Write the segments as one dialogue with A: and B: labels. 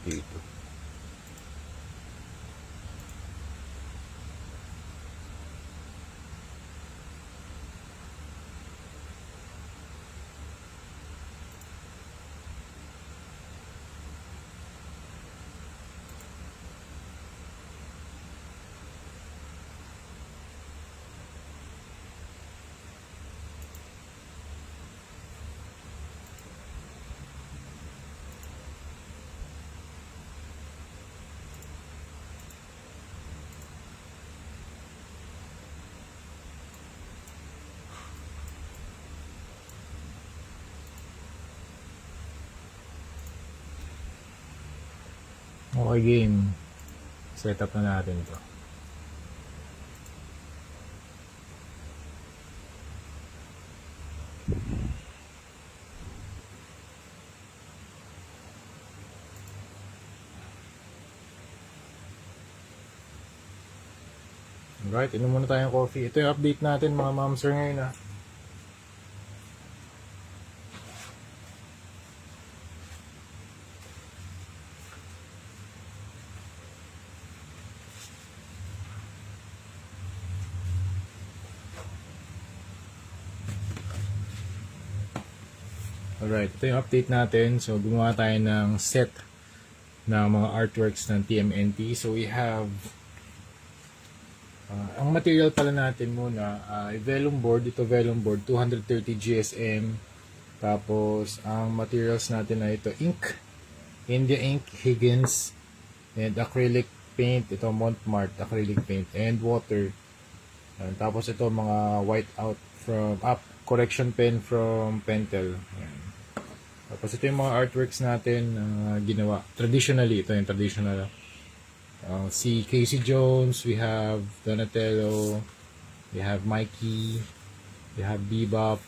A: dito. Okay, game. Set up na natin to. Alright, inom muna tayong coffee. Ito yung update natin mga mamsir ngayon ha. Alright, ito yung update natin. So, gumawa tayo ng set ng mga artworks ng TMNT. So, we have ang material pala natin muna, vellum board. Ito vellum board, 230 GSM. Tapos, ang materials natin na ito, ink. India ink, Higgins, and acrylic paint. Ito, Montmart acrylic paint, and water. Tapos, ito, mga white out from, correction pen from Pentel. Ayan. Tapos ito yung mga artworks natin ginawa. Traditionally, ito yung traditional. Si Casey Jones, we have Donatello, we have Mikey, we have Bebop,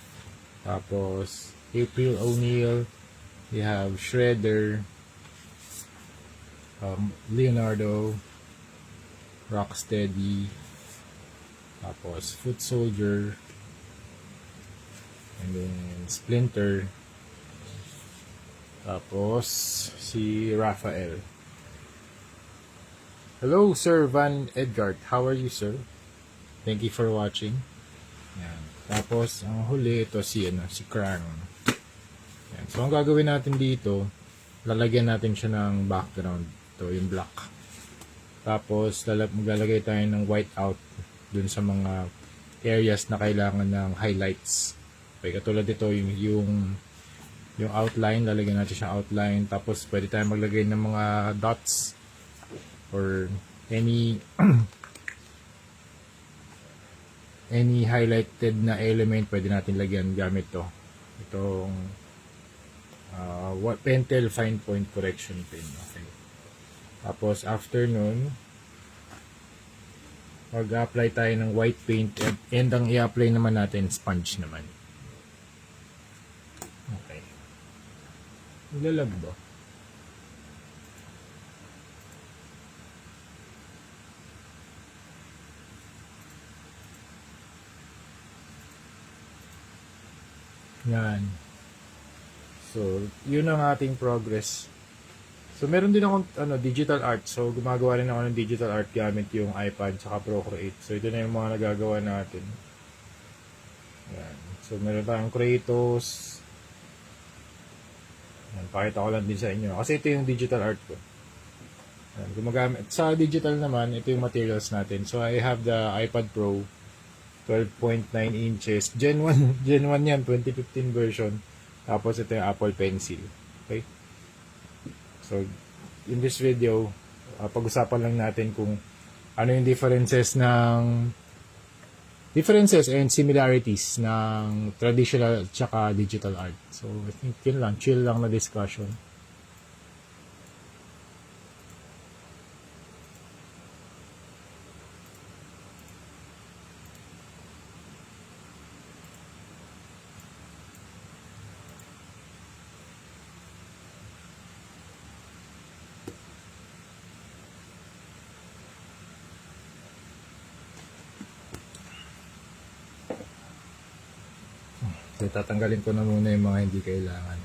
A: tapos April O'Neil, we have Shredder, Leonardo, Rocksteady, tapos Foot Soldier, and then Splinter, tapos si Raphael. Hello Sir Van Edgard, how are you sir? Thank you for watching. Yan. Tapos ang huli ito si Krang. Yan. So ang gagawin natin dito, lalagyan natin siya ng background. Ito yung black. Tapos maglalagay tayo ng white out dun sa mga areas na kailangan ng highlights. Okay, katulad ito yung outline, lalagyan natin siya outline. Tapos pwede tayong maglagay ng mga dots or any any highlighted na element, pwede natin lagyan gamit to. Itong Pentel fine point correction pen. Okay. Tapos after nun, mag-apply tayo ng white paint, and ang i-apply naman natin sponge naman. Okay. Nilalag ba? Yan. So, yun ang ating progress. So, meron din akong digital art. So, gumagawa rin ako ng digital art gamit yung iPad saka Procreate. So, ito na yung mga nagagawa natin. Yan. So, meron tayong Kratos. Yan, pakita ko lang din sa inyo. Kasi ito yung digital art ko. Yan, gumagamit. Sa digital naman, ito yung materials natin. So, I have the iPad Pro 12.9 inches. Gen 1 yan, 2015 version. Tapos ito yung Apple Pencil. Okay? So, in this video, pag-usapan lang natin kung ano yung differences and similarities ng traditional at saka digital art. So, I think yun lang, chill lang na discussion. So, tatanggalin ko na muna yung mga hindi kailangan.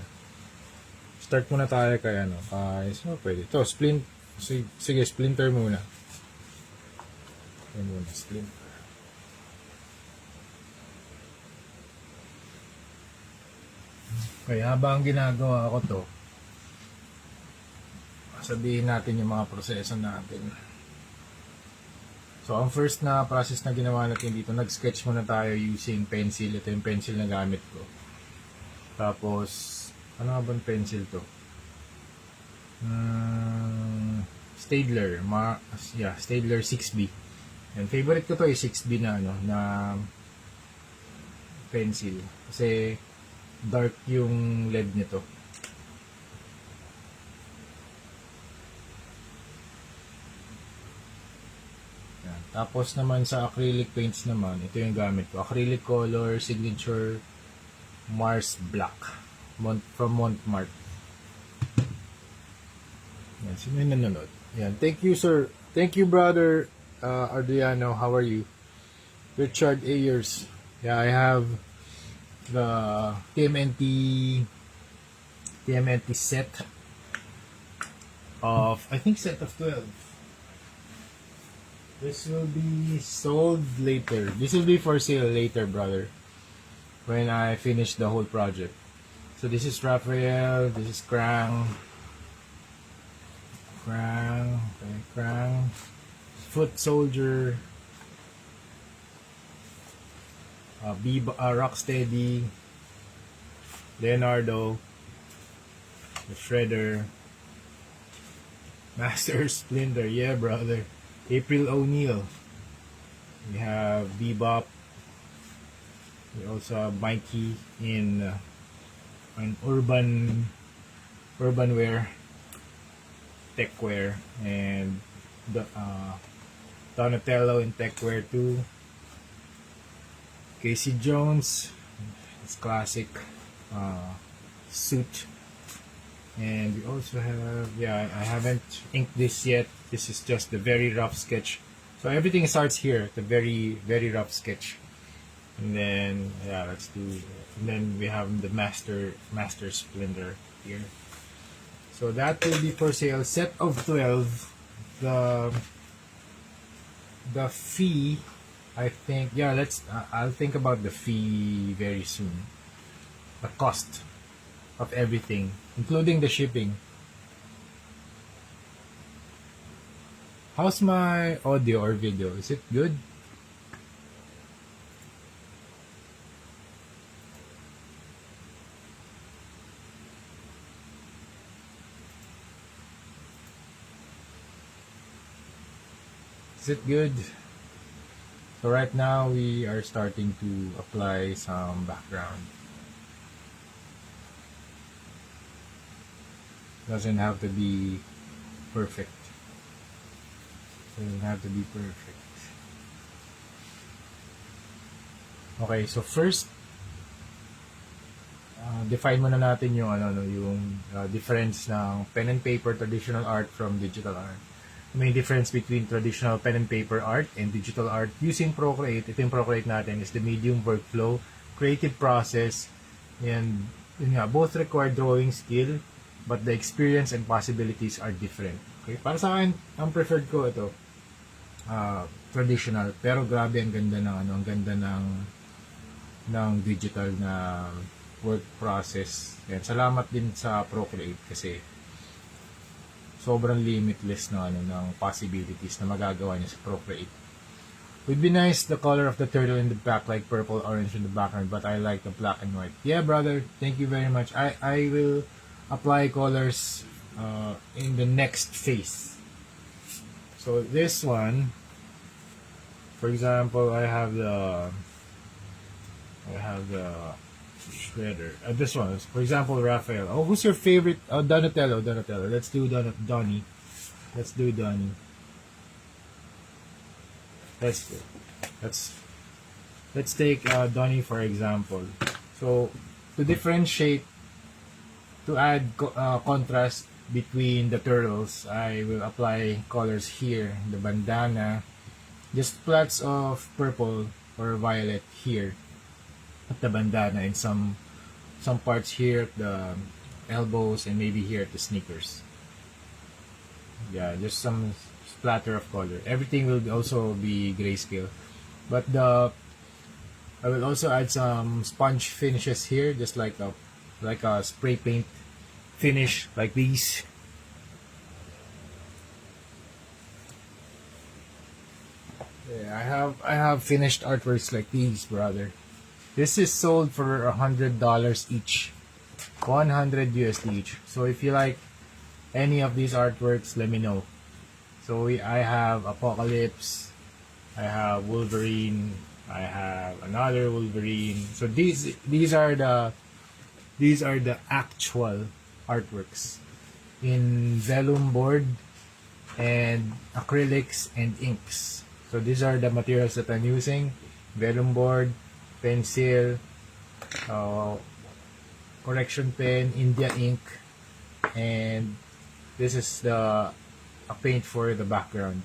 A: Start muna tayo kay ano, pwede. Ito, sige, splinter muna. Ayan muna, splinter. Okay, habang ginagawa ko to, sabihin natin yung mga proseso natin. So, ang first na process na ginawa natin dito, nag-sketch muna tayo using pencil. Ito yung pencil na gamit ko. Tapos, ano nga bang pencil to? Staedtler. Staedtler 6B. And favorite ko to ay 6B na, na pencil. Kasi, dark yung lead nito. Yan. Tapos naman sa acrylic paints naman, ito yung gamit ko. Acrylic color signature Mars Black from Montmartre. Yan, sino yung nanonood? Yan. Thank you, sir. Thank you, brother Adriano. How are you? Richard Ayers. Yeah, I have the TMNT set of, I think, set of 12. This will be sold later. This will be for sale later, brother, when I finish the whole project. So this is Raphael, this is Krang, Foot Soldier, Rocksteady, Leonardo, the Shredder, Master Splinter, yeah, brother. April O'Neil. We have Bebop. We also have Mikey in urban wear, tech wear, and Donatello in tech wear too. Casey Jones, it's classic suit. And we also have, I haven't inked this yet. This is just the very rough sketch. So everything starts here, the very, very rough sketch. And then, let's do, and then we have the Master Splinter here. So that will be for sale. Set of 12. The fee, I think, I'll think about the fee very soon. The cost of everything, including the shipping. How's my audio or video? Is it good? Is it good? So right now we are starting to apply some background. Doesn't have to be perfect. Doesn't have to be perfect. Okay, so first, define muna natin yung difference ng pen and paper traditional art from digital art. May difference between traditional pen and paper art and digital art using Procreate. Ito yung Procreate natin is the medium workflow, creative process, and both require drawing skill, but the experience and possibilities are different. Okay? Para sa akin, ang preferred ko ito, traditional, pero grabe ang ganda ng digital na work process. Yan. Salamat din sa Procreate kasi sobrang limitless ng possibilities na magagawa niya sa Procreate. Would be nice the color of the turtle in the back, like purple orange in the background, but I like the black and white. Yeah, brother, thank you very much. I will apply colors in the next phase. So this one, for example, I have the shredder. This one, for example, Raphael. Oh, who's your favorite? Oh, Donatello. Let's do Donnie. Let's do Donnie. Let's take Donnie for example. So to differentiate, to add contrast between the turtles, I will apply colors here. The bandana, just flats of purple or violet here at the bandana, and some parts here at the elbows, and maybe here at the sneakers. Yeah, just some splatter of color. Everything will also be grayscale, but I will also add some sponge finishes here, just like a spray paint finish like these. Yeah, I have finished artworks like these, brother. This is sold for $100 each, 100 USD each. So if you like any of these artworks, let me know. So I have Apocalypse, I have Wolverine, I have another Wolverine. So these are the actual artworks in vellum board and acrylics and inks. So these are the materials that I'm using: vellum board, pencil, uh, correction pen, India ink, and this is the a paint for the background.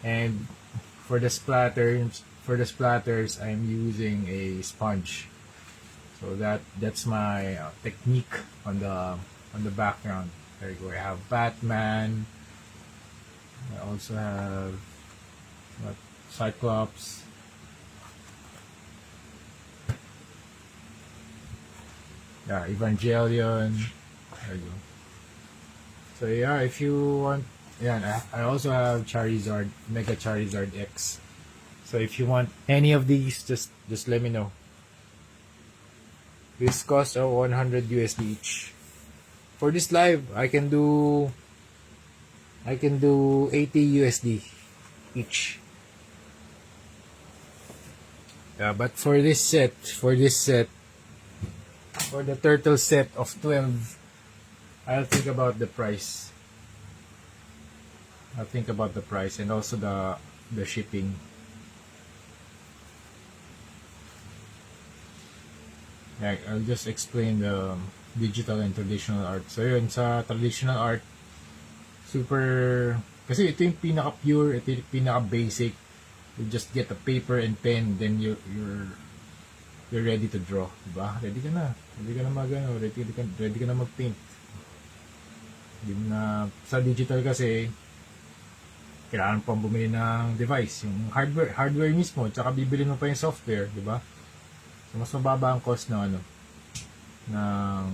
A: And for the splatters, I'm using a sponge. So that's my technique on the background. There you go. I have Batman. I also have what, Cyclops. Yeah, Evangelion. There you go. So yeah, if you want, yeah, I also have Charizard, Mega Charizard X. So if you want any of these, just let me know. This costs 100 USD each. For this live, I can do 80 USD each. Yeah, but for the turtle set of 12, I'll think about the price. I'll think about the price and also the shipping. Yeah, I'll just explain the digital and traditional art. So yun, sa traditional art, super, kasi ito yung pinaka-pure, ito yung pinaka-basic. You just get a paper and pen, then you're ready to draw, diba? Ready ka na. Ready ka na mag-paint. Hindi mo na, sa digital kasi, kailangan pang bumili ng device, yung hardware mismo, tsaka bibili mo pa yung software, diba? So, mas mababa ang cost ng ng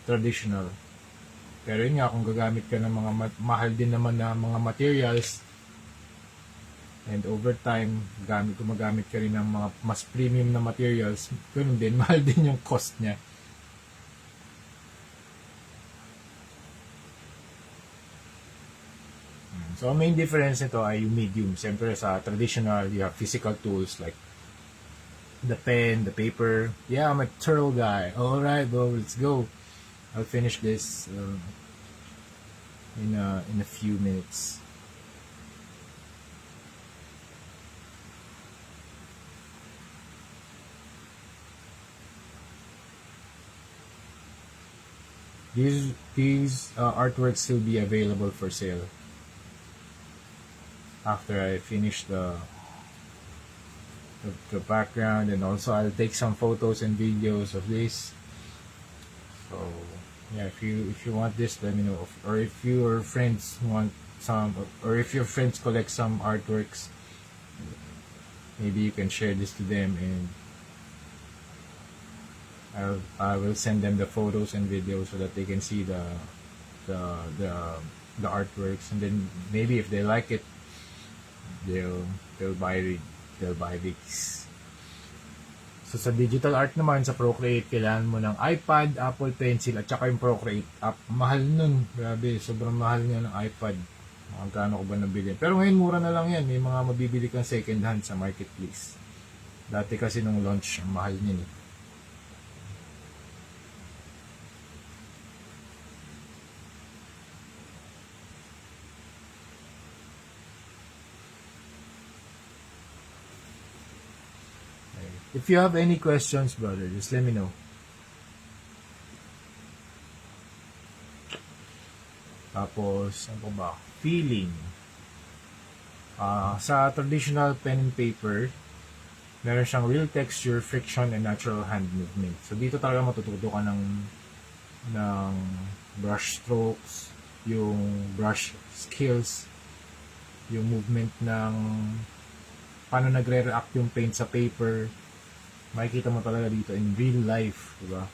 A: traditional. Pero yun nga, kung gagamit ka ng mga mahal din naman na mga materials, and over time, gumagamit ka rin ng mga mas premium na materials, ganun din, mahal din yung cost niya. So, ang main difference nito ay yung medium. Siyempre, sa traditional, you have physical tools like the pen, the paper. Yeah, I'm a turtle guy. Alright, bro, let's go. I'll finish this in a few minutes. These artworks will be available for sale after I finish the background, and also I'll take some photos and videos of this. So yeah, if you want this, let me know. Or if your friends want some, or if your friends collect some artworks, maybe you can share this to them, and I will send them the photos and videos so that they can see the the artworks, and then maybe if they like it, they'll buy these. So sa digital art naman, sa Procreate, kailangan mo ng iPad, Apple Pencil, at saka yung Procreate app. Mahal nun. Grabe, sobrang mahal niya ng iPad. Magkano ko ba nabili? Pero ngayon, mura na lang yan. May mga mabibili kang second hand sa marketplace. Dati kasi nung launch, ang mahal niya eh. If you have any questions, brother, just let me know. Tapos, ano ba? Feeling. Sa traditional pen and paper, Meron siyang real texture, friction, and natural hand movement. So dito talaga matututo ka ng brush strokes, yung brush skills, yung movement ng paano nagre-react yung paint sa paper. Makikita mo talaga dito in real life, di ba?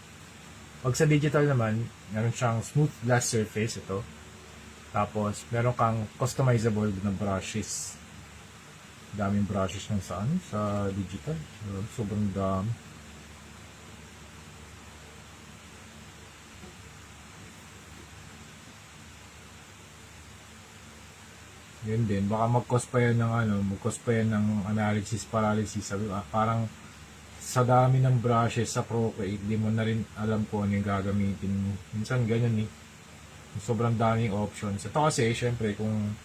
A: Pag sa digital naman, meron siyang smooth glass surface ito. Tapos, meron kang customizable na brushes. Daming brushes ng sa digital. Sobrang dami. Yun din, baka mag-cause pa yan ng analysis paralysis. Sabi ba, parang sa dami ng brushes sa Procreate, di mo na rin alam kung ano yung gagamitin mo. Minsan ganyan eh. Sobrang daming options. Ito kasi, syempre, kung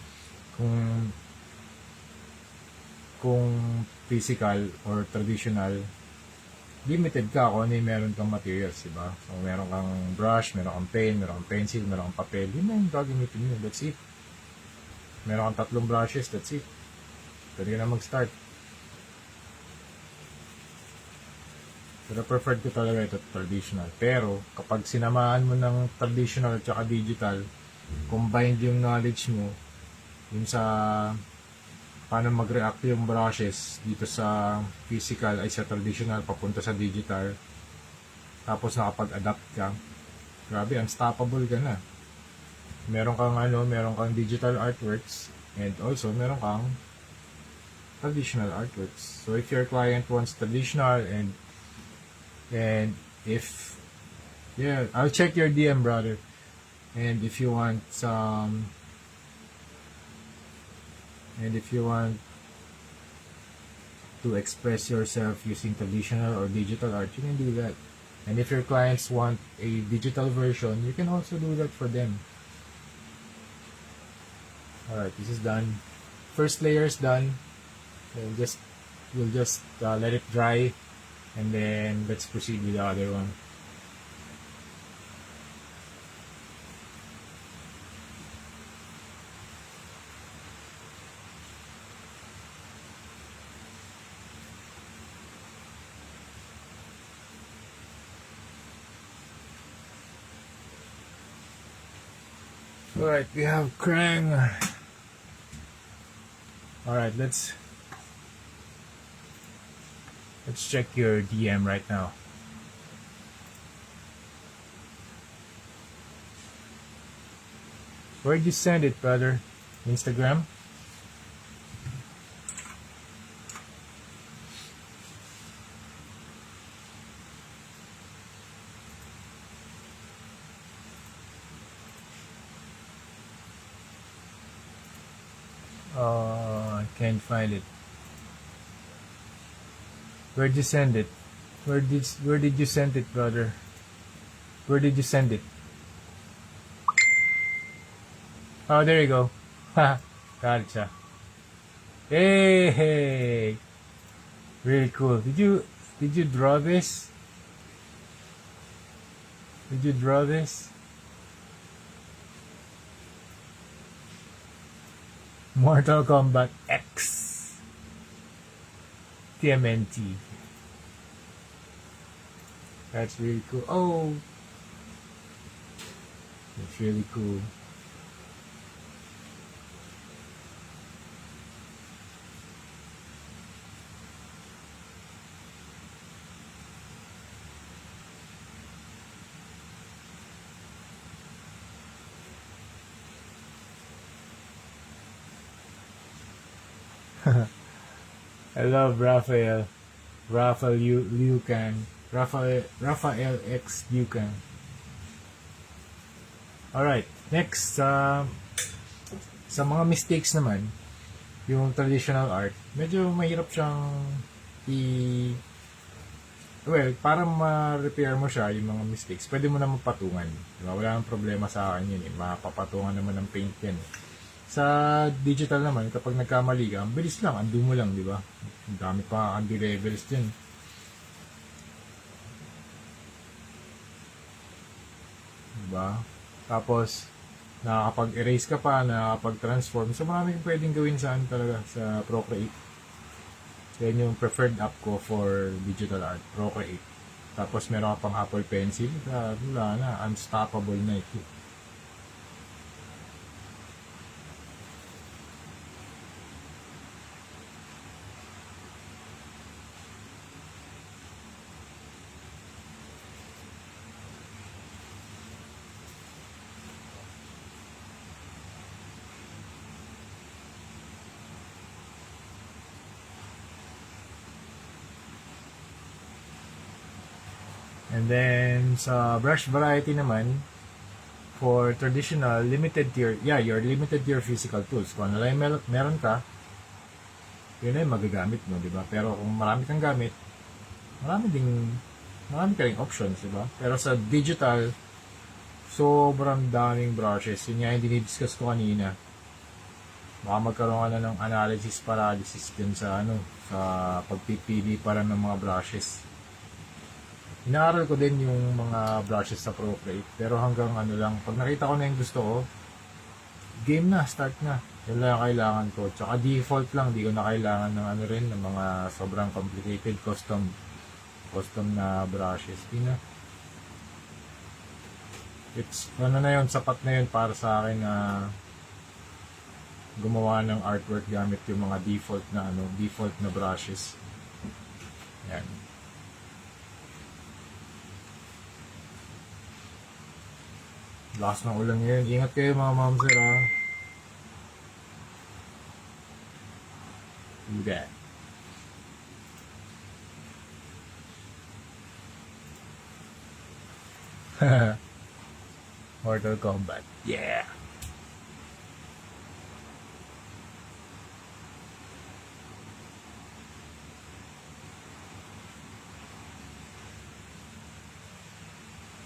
A: kung physical or traditional, limited ka kung ano yung meron kang materials, diba? So, meron kang brush, meron kang pen, meron kang pencil, meron kang papel. Yun na yung gagamitin mo. That's it. Meron kang 3 brushes, that's it. Pwede ka na mag-start. Pero preferred ko talaga ito traditional. Pero kapag sinamahan mo ng traditional at saka digital, combined yung knowledge mo yung sa paano mag-react yung brushes dito sa physical ay sa traditional papunta sa digital, tapos nakapag-adapt ka, grabe, unstoppable ka na. Meron kang digital artworks and also meron kang traditional artworks. So if your client wants traditional and if I'll check your DM, brother. And if you want to express yourself using traditional or digital art, you can do that. And if your clients want a digital version, you can also do that for them. Alright, this is done. First layer is done. We'll just let it dry, and then let's proceed with the other one. Alright, we have Krang. Alright, let's check your DM right now. Where'd you send it, brother? Instagram? I can't find it. Where'd you send it? Where did you send it, brother? Where did you send it? Oh, there you go. Ha, gotcha. Hey, really cool. Did you draw this? Did you draw this? Mortal Kombat X TMNT. That's really cool. Oh, that's really cool. I love Raphael. Liu Kang. Raphael X Liu Kang. Alright, next, sa mga mistakes naman, yung traditional art, medyo mahirap siyang para ma-repair mo siya, yung mga mistakes, pwede mo na magpatungan. Diba? Wala nang problema sa akin yun. Mapapatungan naman ng paint yan. Sa digital naman, kapag nagkamali ka, ang bilis lang, undo mo lang, di ba? Ang dami pa undo levels din. Diba? Tapos, nakakapag-erase ka pa, nakakapag-transform. So, marami kang pwedeng gawin saan talaga sa Procreate. Yan yung preferred app ko for digital art, Procreate. Tapos meron ka pang Apple Pencil, wala na, unstoppable na ito. And then, sa brush variety naman, for traditional, limited tier, you're limited to your physical tools. Kung ano lang meron ka, yun na yung magagamit mo, di ba? Pero kung marami kang gamit, marami ka ring options, di ba? Pero sa digital, sobrang daming brushes. Yun nga yung dinidiscuss ko kanina. Baka magkaroon ka na ng analysis paralysis dyan sa sa pagpipili para ng mga brushes. Inaaral ko din yung mga brushes sa Procreate, pero hanggang lang, pag nakita ko na yung gusto ko, game na, start na. Yun lang yung kailangan ko. Tsaka default lang, di ko na kailangan ng ng mga sobrang complicated custom na brushes. Di na. It's, na yun, sapat na yun para sa akin na gumawa ng artwork gamit yung mga default na brushes. Yan. Lakas ng ulan ngayon. Ingat kayo mga mamsir ha. Do that. Mortal Kombat. Yeah!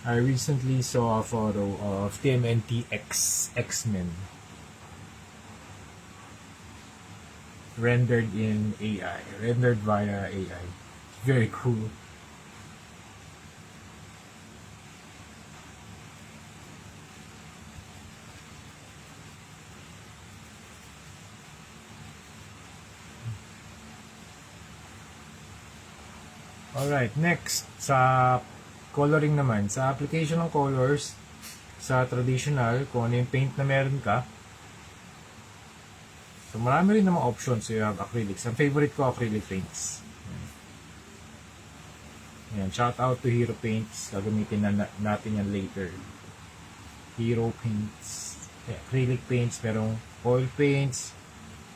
A: I recently saw a photo of TMNT X-Men rendered via AI. Very cool. Alright, next sa coloring naman, sa application ng colors, sa traditional, kung ano yung paint na meron ka. So, marami rin namang options. So, you have acrylics. Ang favorite ko, acrylic paints. Ayan, shout out to Hero Paints. Gagamitin natin yan later. Hero Paints. Acrylic paints, merong oil paints,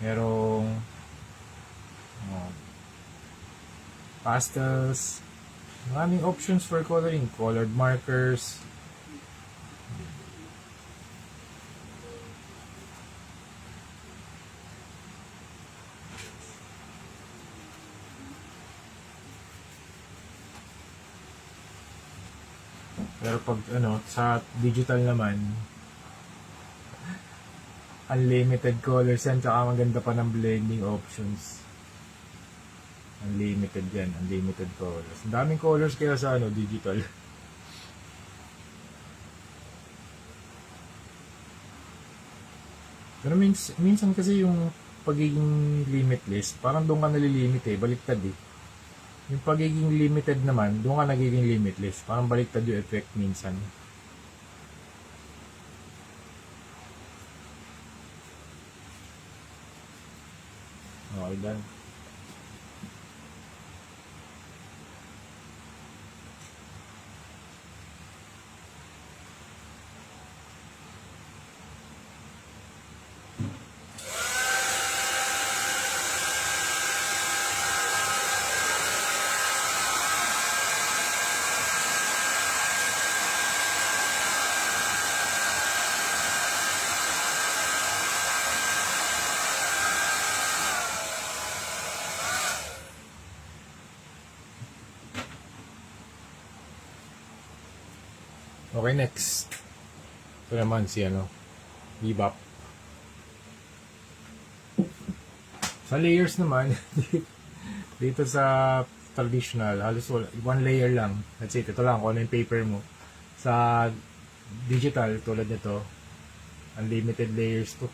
A: merong pastels. Maraming options for coloring. Colored markers. Pero pag sa digital naman, unlimited colors yan, tsaka maganda pa ng blending options. Unlimited yan, unlimited colors. Ang daming colors kaya sa digital. Pero minsan kasi yung pagiging limitless, parang doon ka nalilimit baliktad Yung pagiging limited naman, doon ka nagiging limitless. Parang baliktad yung effect minsan. Okay, done. Okay, next. Ito naman si Bebop. Sa layers naman, dito sa traditional, halos one layer lang. That's it. Ito lang kung ano yung paper mo. Sa digital, tulad nito, unlimited layers to.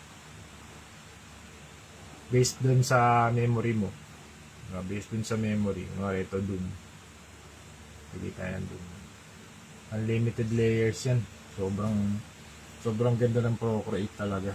A: Based dun sa memory mo. Based dun sa memory. Mga ito dun. Pili tayo dun. Unlimited layers yan. Sobrang ganda ng Procreate talaga.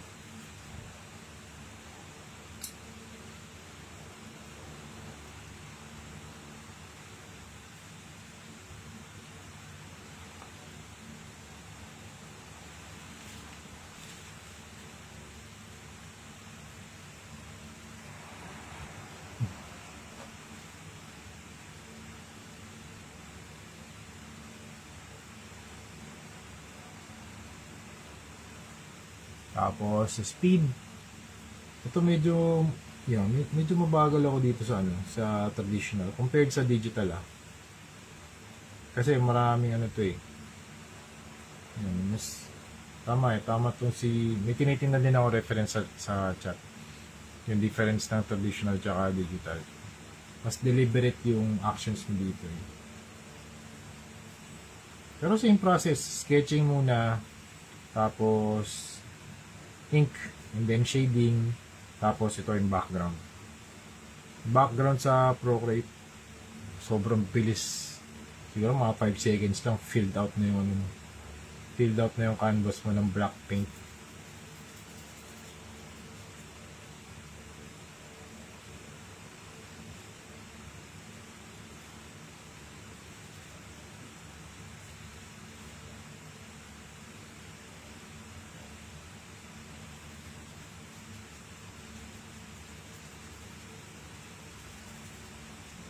A: Tapos, sa speed. Ito medyo mabagal ako dito sa sa traditional compared sa digital Kasi maraming to eh. Yan, tama tong may tinitingnan din ako reference sa chat. Yung difference ng traditional tsaka digital. Mas deliberate yung actions mo dito eh. Pero same process, sketching muna, tapos ink, and then shading, tapos ito yung background. Background sa Procreate, sobrang bilis. Siguro mga 5 seconds lang, filled out na yung canvas mo ng black paint.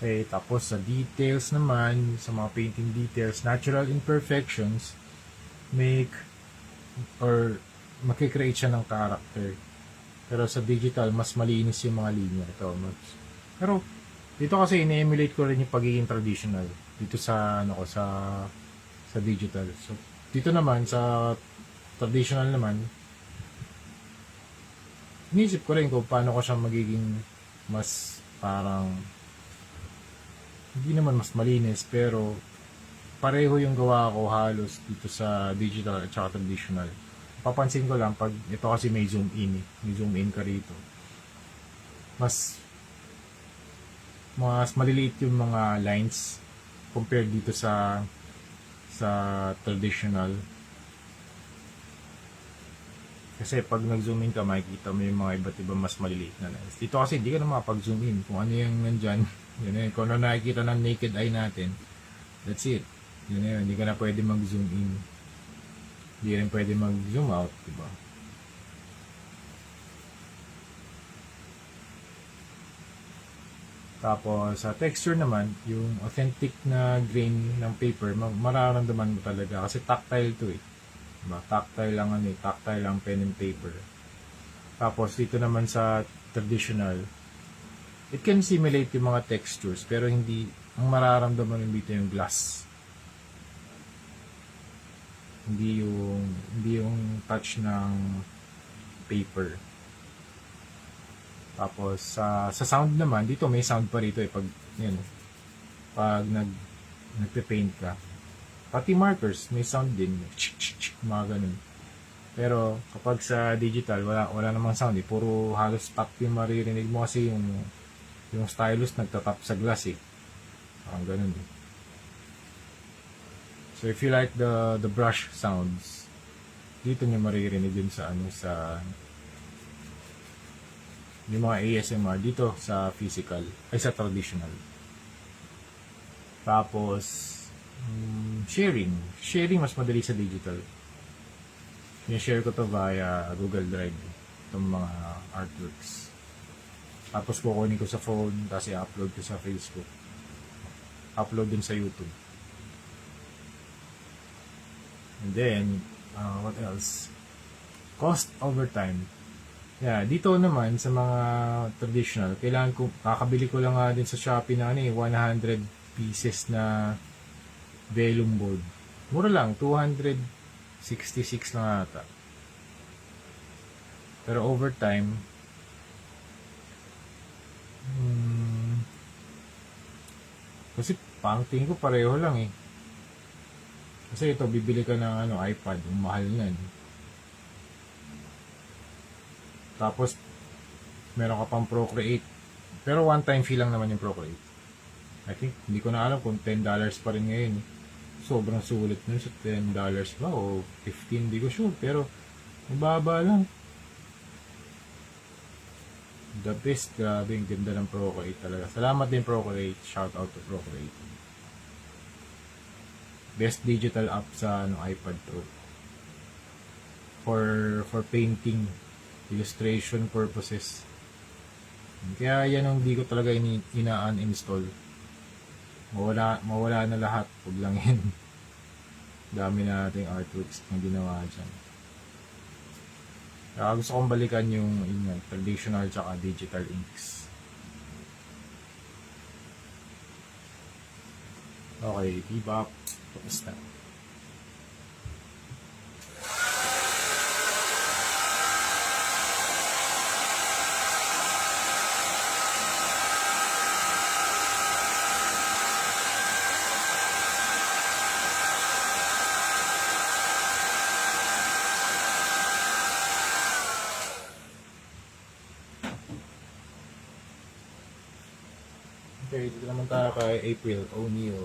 A: Okay, tapos sa details naman, sa mga painting details, natural imperfections makikreate siya ng character. Pero sa digital, mas malinis yung mga linya. Pero dito kasi ini-emulate ko rin yung pagiging traditional dito sa sa digital. So dito naman sa traditional naman, inisip ko rin kung paano ko siya magiging mas parang hindi naman mas malinis, pero pareho yung gawa ko halos dito sa digital at saka traditional. Papansin ko lang, pag ito kasi may zoom in ka rito. Mas maliliit yung mga lines compared dito sa traditional. Kasi pag nag-zoom in ka, makikita mo yung mga iba't ibang mas maliliit na lines. Dito kasi hindi ka na makapag-zoom in. Kung ano yung nandyan, yun eh. Kung ano nakikita ng naked eye natin, that's it. Yun eh. Hindi ka na pwede mag-zoom in. Hindi rin pwede mag-zoom out, diba? Tapos sa texture naman, yung authentic na grain ng paper, mararamdaman mo talaga kasi tactile to eh. Diba? Tactile lang pen and paper. Tapos dito naman sa traditional, it can simulate yung mga textures pero hindi, ang mararamdaman mo dito yung glass. Hindi yung touch ng paper. Tapos sa sound naman, dito may sound pa rito eh pag nagpe-paint ka. Pati markers may sound din, mga ganun. Pero kapag sa digital, wala namang sound eh. Puro halos tap yung maririnig mo kasi yung stylus nagtatap sa glass eh. Parang ganun eh. So if you like the brush sounds, dito nyo maririnig din sa yung mga ASMR dito sa physical ay sa traditional. Tapos sharing mas madali sa digital. I-share ko to via Google Drive itong mga artworks. Tapos kukunin ko sa phone, tapos i-upload ko sa Facebook, upload din sa YouTube. And then what else? Cost over time. Yeah, dito naman sa mga traditional, kakabili ko lang din sa Shopee na 100 pieces na vellum board. Mura lang, 266 lang ata. Pero over time, kasi tingin ko pareho lang eh. Kasi ito, bibili ka ng iPad, yung mahal yan. Tapos meron ka pang Procreate, Pero one time fee lang naman yung Procreate. I think, hindi ko na alam kung $10 pa rin ngayon. Sobrang sulit nun sa $10 ba o 15, hindi ko sure. Pero, mababa lang. The best, grabe, ang ganda ng Procreate talaga. Salamat din Procreate, shout out to Procreate. Best digital app sa iPad Pro. For painting, illustration purposes. Kaya yan ang hindi ko talaga ina-uninstall. Mawala na lahat. Huwag lang yun. Dami na nating artworks na ginawa dyan. Kaya gusto kong balikan yung traditional tsaka digital inks. Okay, bebop. Tapos na. Okay, dito naman tayo kay April O'Neil.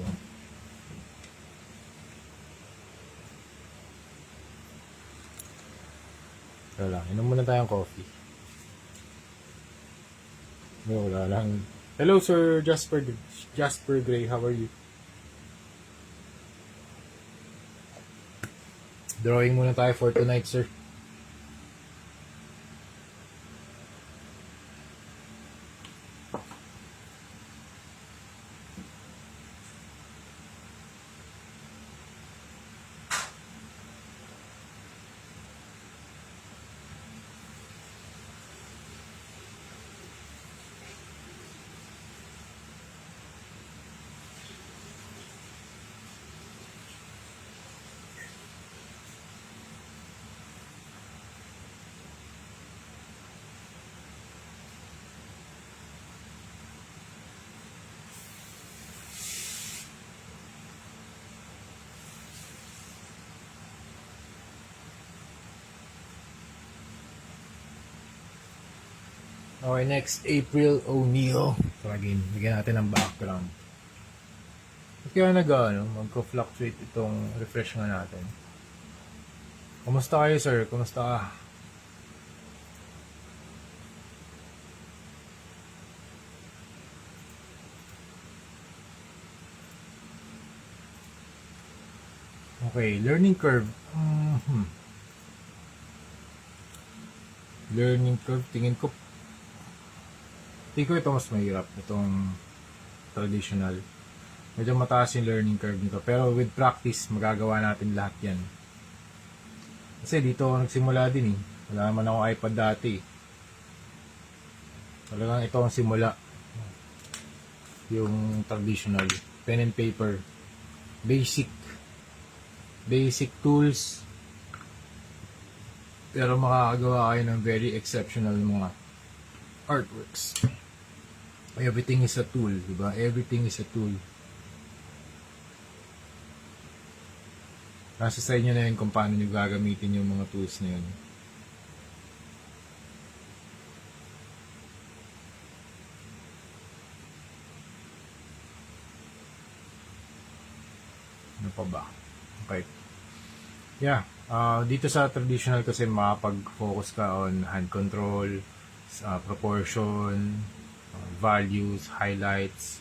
A: Wala lang, inom muna tayong coffee. Wala lang. Hello Sir Jasper Gray, how are you? Drawing muna tayo for tonight, sir. Okay, next, April O'Neil. So again, bigyan natin ng background. Kaya magko-fluctuate itong refresh nga natin. Kumusta kayo, sir? Kumusta ka? Okay, learning curve. Learning curve, tingin ko ito mas mahirap, itong traditional. Medyo mataas yung learning curve nito. Pero with practice, magagawa natin lahat yan. Kasi dito ako nagsimula din eh. Wala naman ako iPad dati. Talagang ito ang simula. Yung traditional. Pen and paper. Basic tools. Pero makakagawa kayo ng very exceptional mga artworks. Everything is a tool, diba? Everything is a tool. Nasa sa inyo na yun kung paano nyo gagamitin yung mga tools na yun. Ano pa ba? Okay. Yeah. Dito sa traditional kasi makapag-focus ka on hand control, proportion, values, highlights,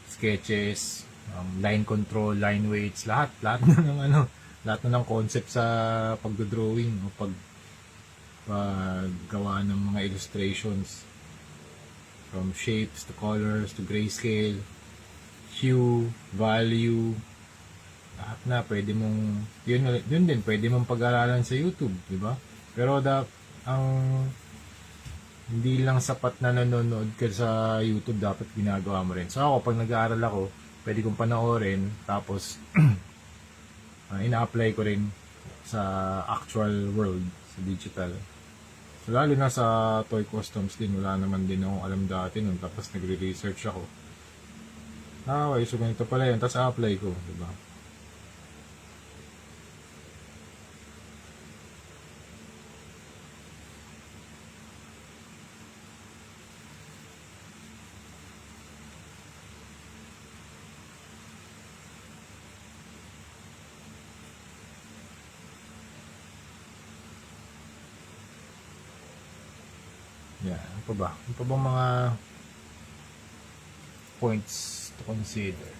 A: sketches, line control, line weights, lahat na ng concept sa pagdodrawing o paggawa ng mga illustrations, from shapes to colors to grayscale, hue, value, lahat na pwede mong yun din pwede mong pag-aralan sa YouTube, di ba? Pero ang hindi lang sapat na nanonood ka sa YouTube, dapat ginagawa mo rin. So ako, pag nag-aaral ako, pwede kong panoorin, tapos ina-apply ko rin sa actual world, sa digital. So lalo na sa toy customs din, wala naman din akong alam dati nun, tapos nagre-research ako. Okay, so ganito pala yun, tapos apply ko, diba? Yan. Ano pa ba? Ano pa bang mga points to consider?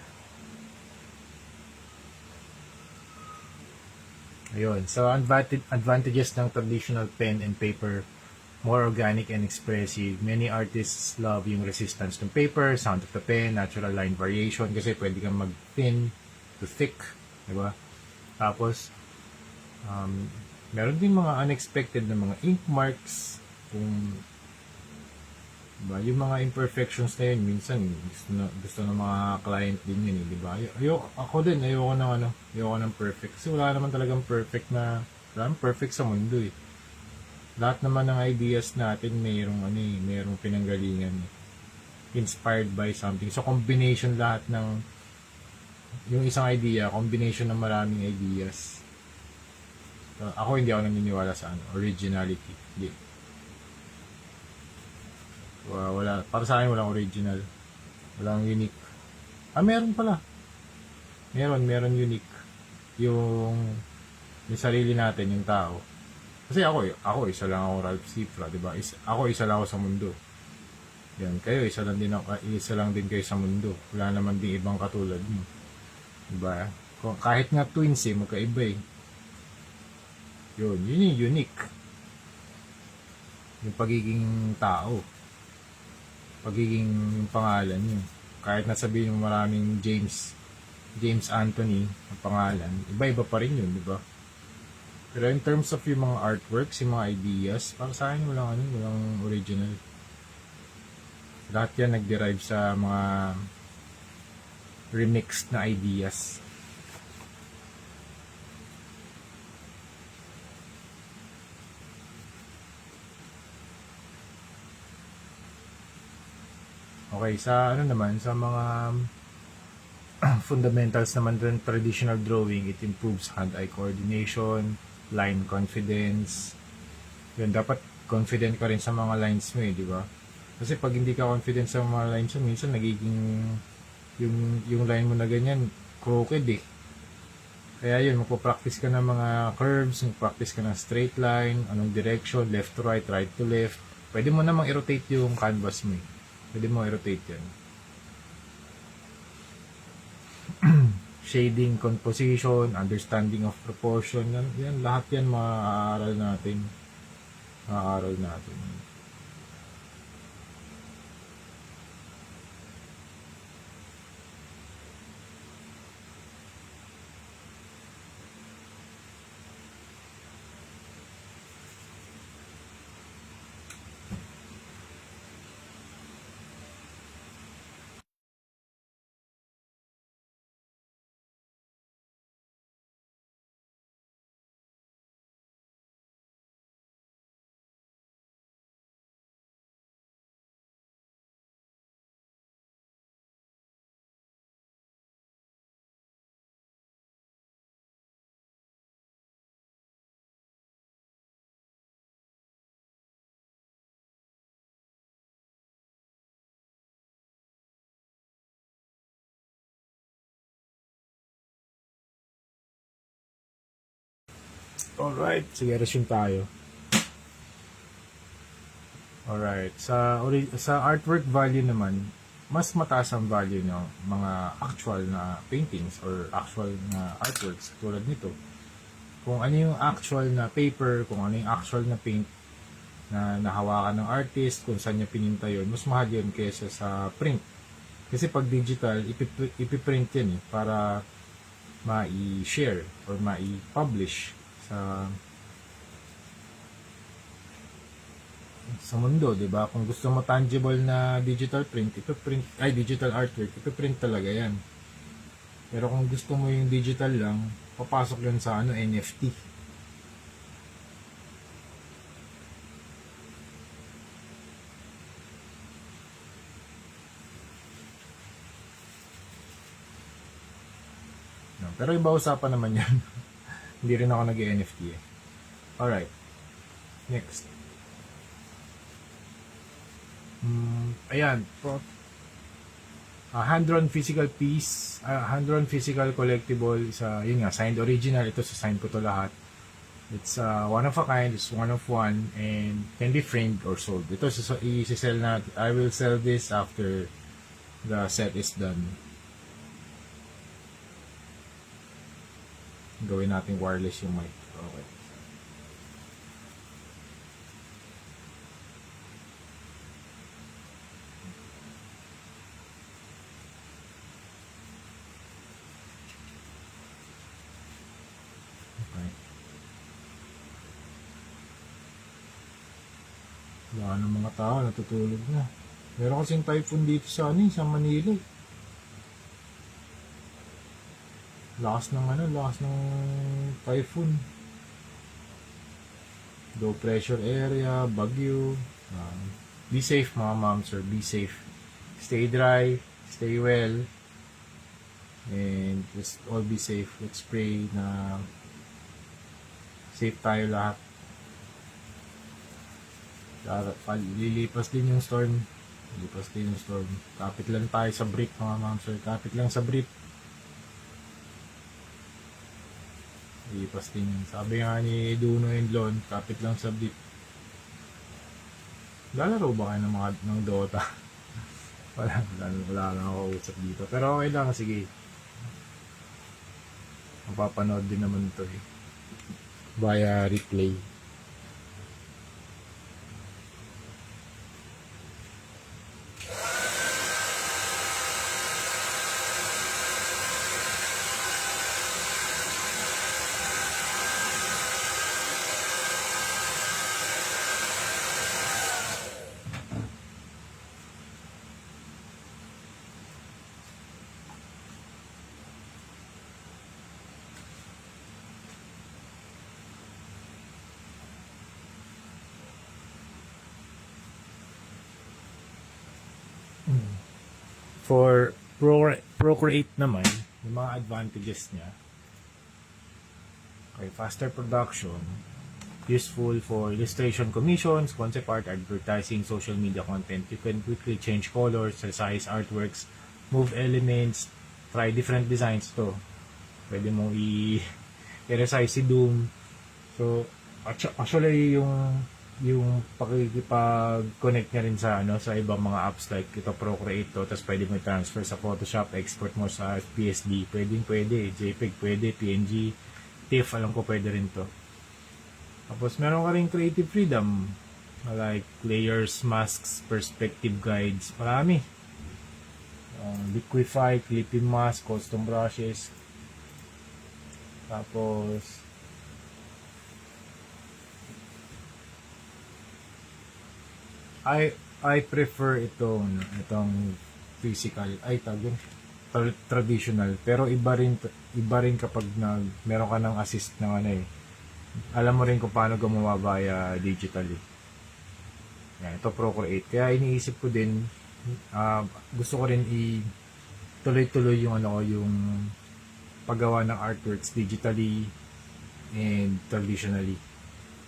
A: Ayun. So, advantages ng traditional pen and paper, more organic and expressive. Many artists love yung resistance ng paper, sound of the pen, natural line variation kasi pwede kang mag-thin to thick, di ba? Tapos, meron din mga unexpected na mga ink marks, kung diba, yung mga imperfections na yun, minsan gusto ng mga client din yun, di ba? Ako din, ayoko ng perfect. Kasi wala naman talagang perfect wala naman perfect sa mundo eh. Lahat naman ng ideas natin mayroong pinanggalingan eh. Inspired by something. So combination lahat ng yung isang idea, combination ng maraming ideas. So, ako hindi ako naniniwala sa originality. Hindi. Wala. Para sa akin walang original. Walang unique. Meron pala. Meron unique. Yung sarili natin, yung tao. Kasi ako isa lang ako, Ralph Cifra, di ba? Ako isa lang ako sa mundo. Yan, kayo isa lang din kayo sa mundo. Wala naman din ibang katulad mo. Di ba? Kahit nga twins magkaiba eh. Yun yung unique. Yung pagiging tao. Pagiging yung pangalan nyo. Kahit nasabihin mo maraming James Anthony ang pangalan, iba-iba pa rin yun, di ba? Pero in terms of yung mga artworks, yung mga ideas, para sa akin walang original. Lahat yan nag-derive sa mga remixed na ideas. Okay, sa sa mga fundamentals naman din, traditional drawing, it improves hand-eye coordination, line confidence. Yun, dapat confident ka rin sa mga lines mo di ba? Kasi pag hindi ka confident sa mga lines mo, minsan nagiging yung line mo na ganyan, crooked eh. Kaya yun, magpo-practice ka ng mga curves, magpo-practice ka ng straight line, anong direction, left to right, right to left. Pwede mo namang i-rotate yung canvas mo eh. Pwede mo i-rotate yan. Shading, composition, understanding of proportion, yan lahat yan maaaral natin. Alright, sige, resume tayo. Alright, sa artwork value naman, mas mataas ang value ng mga actual na paintings or actual na artworks tulad nito. Kung ano yung actual na paper, kung ano yung actual na paint na nahawakan ng artist, kung saan niya pininta yun, mas mahal yun kaysa sa print. Kasi pag digital, ipiprint yan para ma-share or ma-publish sa mundo, 'di ba? Kung gusto mo tangible na digital digital artwork, ipiprint talaga 'yan. Pero kung gusto mo yung digital lang, papasok 'yun sa NFT. No, pero iba usapan naman 'yan. Hindi rin ako nag-NFT eh. Alright. Next. Ayan. Hand-drawn physical piece, hand-drawn physical collectible, yun nga, signed original. Ito sa sign ko to lahat. It's one of a kind, it's one of one, and can be framed or sold. Ito, i-sell natin. I will sell this after the set is done. Gawin natin wireless yung mic. Okay. Okay. Wala ng mga tao, natutulog na. Meron kasing typhoon dito sa sa Manila. Lakas ng typhoon. Low pressure area, bagyo. Be safe mga ma'am, sir. Be safe. Stay dry, stay well, and just all be safe. Let's pray na safe tayo lahat. Lilipas din yung storm. Lilipas din yung storm. Kapit lang tayo sa brief mga ma'am, sir. Kapit lang sa brief. Lilipas din yun. Sabi nga ni Duno and Lon, kapit lang sa brief. Lalaro ba kayo ng Dota? wala lang ako usap dito. Pero okay lang, sige. Mapapanood din naman ito eh. Via replay. For Procreate naman, yung mga advantages niya. Okay, faster production, useful for illustration commissions, concept art, advertising, social media content. You can quickly change colors, resize artworks, move elements, try different designs to. Pwede mong i-resize si Doom. So, actually yung pakikipag-connect niya rin sa ibang mga apps like ito Procreate to, tapos pwede mo transfer sa Photoshop, export mo sa PSD, pwede, JPEG pwede, PNG, TIFF, alam ko pwede rin to. Tapos meron ka rin creative freedom like layers, masks, perspective guides, marami. Liquify, clipping mask, custom brushes. Tapos I prefer itong physical traditional, pero iba rin kapag meron ka ng assist ng alam mo rin kung paano gumawa via digitally. Yan, ito Procreate. Kaya iniisip ko din gusto ko rin tuloy-tuloy yung paggawa ng artworks digitally and traditionally.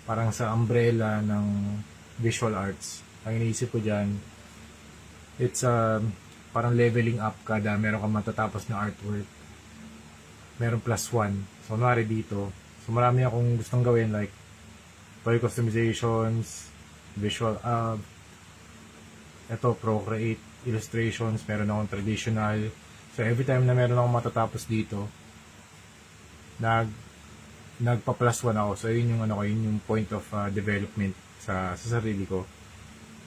A: Parang sa umbrella ng visual arts. Ang iniisip ko dyan, it's parang leveling up kada meron kang matatapos na artwork. Meron +1. So, kunwari dito. So, marami akong gustong gawin like toy customizations, visual ito, Procreate, illustrations, meron akong traditional. So, every time na meron akong matatapos dito, nagpa+1 ako. So, yun yung point of development sa sarili ko.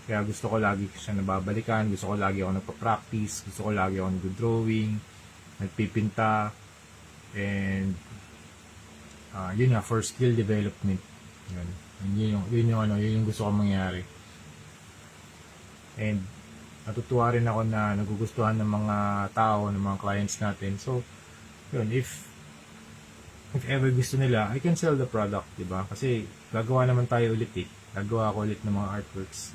A: Kaya gusto ko lagi siya nababalikan, gusto ko lagi ako nagpa-practice, gusto ko lagi ako nag-drawing, nagpipinta, and yun nga, for skill development. Yun yung gusto ko mangyari. And natutuwa rin ako na nagugustuhan ng mga tao, ng mga clients natin. So, yun, if ever gusto nila, I can sell the product, diba? Kasi gagawa naman tayo ulit Gagawa ko ulit ng mga artworks.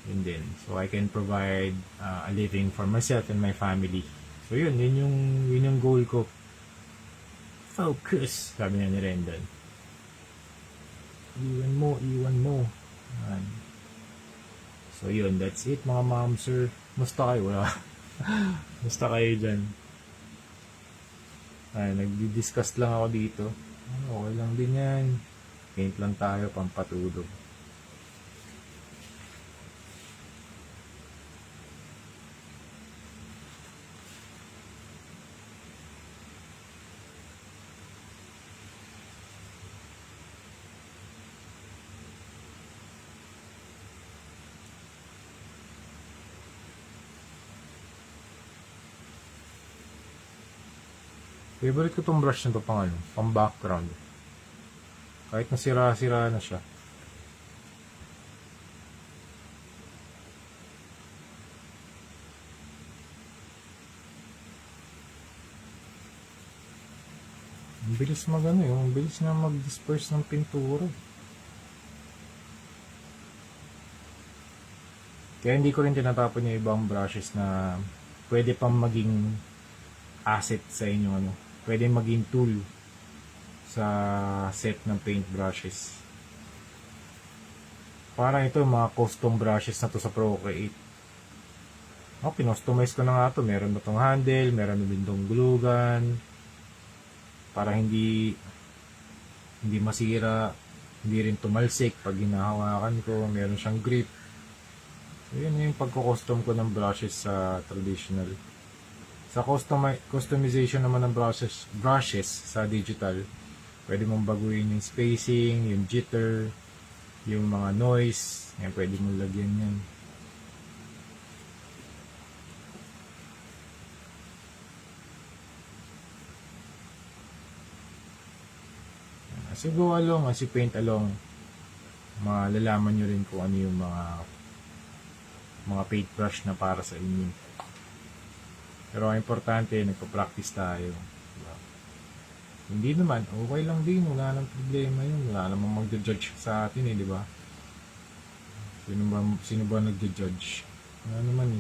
A: And then, so I can provide a living for myself and my family. So yun yung goal ko. Focus, sabi niya ni Rendon. Iwan mo. So yun, that's it mga ma'am, sir. Musta kayo? Wala. Musta kayo dyan? Nagdi-discuss lang ako dito. Okay lang din yan. Paint lang tayo, pampatulog. Favorite ko tong brush na to pang background. Kahit nasira-sira na siya. Ang bilis ang bilis na mag-disperse ng pintura. Kaya hindi ko rin tinatapon yung ibang brushes na pwede pang maging asset sa inyo pwede maging tool sa set ng paint brushes. Parang ito mga custom brushes na to sa Procreate. Pinustomize ko na nga to. Meron na tong handle, meron na din tong glugan para hindi masira, hindi rin tumalsik pag hinahawakan ko. Meron siyang grip. So yun yung pagko-custom ko ng brushes sa traditional. Sa customization naman ng brushes sa digital, pwede mong baguhin yung spacing, yung jitter, yung mga noise, yan, pwede mong lagyan yan. As you go along, as you paint along, malalaman nyo rin kung ano yung mga paint brush na para sa inyo. Pero ang importante, nagpa-practice tayo. Diba? Hindi naman, okay lang din. Wala nang problema yun. Wala namang mag-judge sa atin di ba? Sino ba nag-judge? Wala naman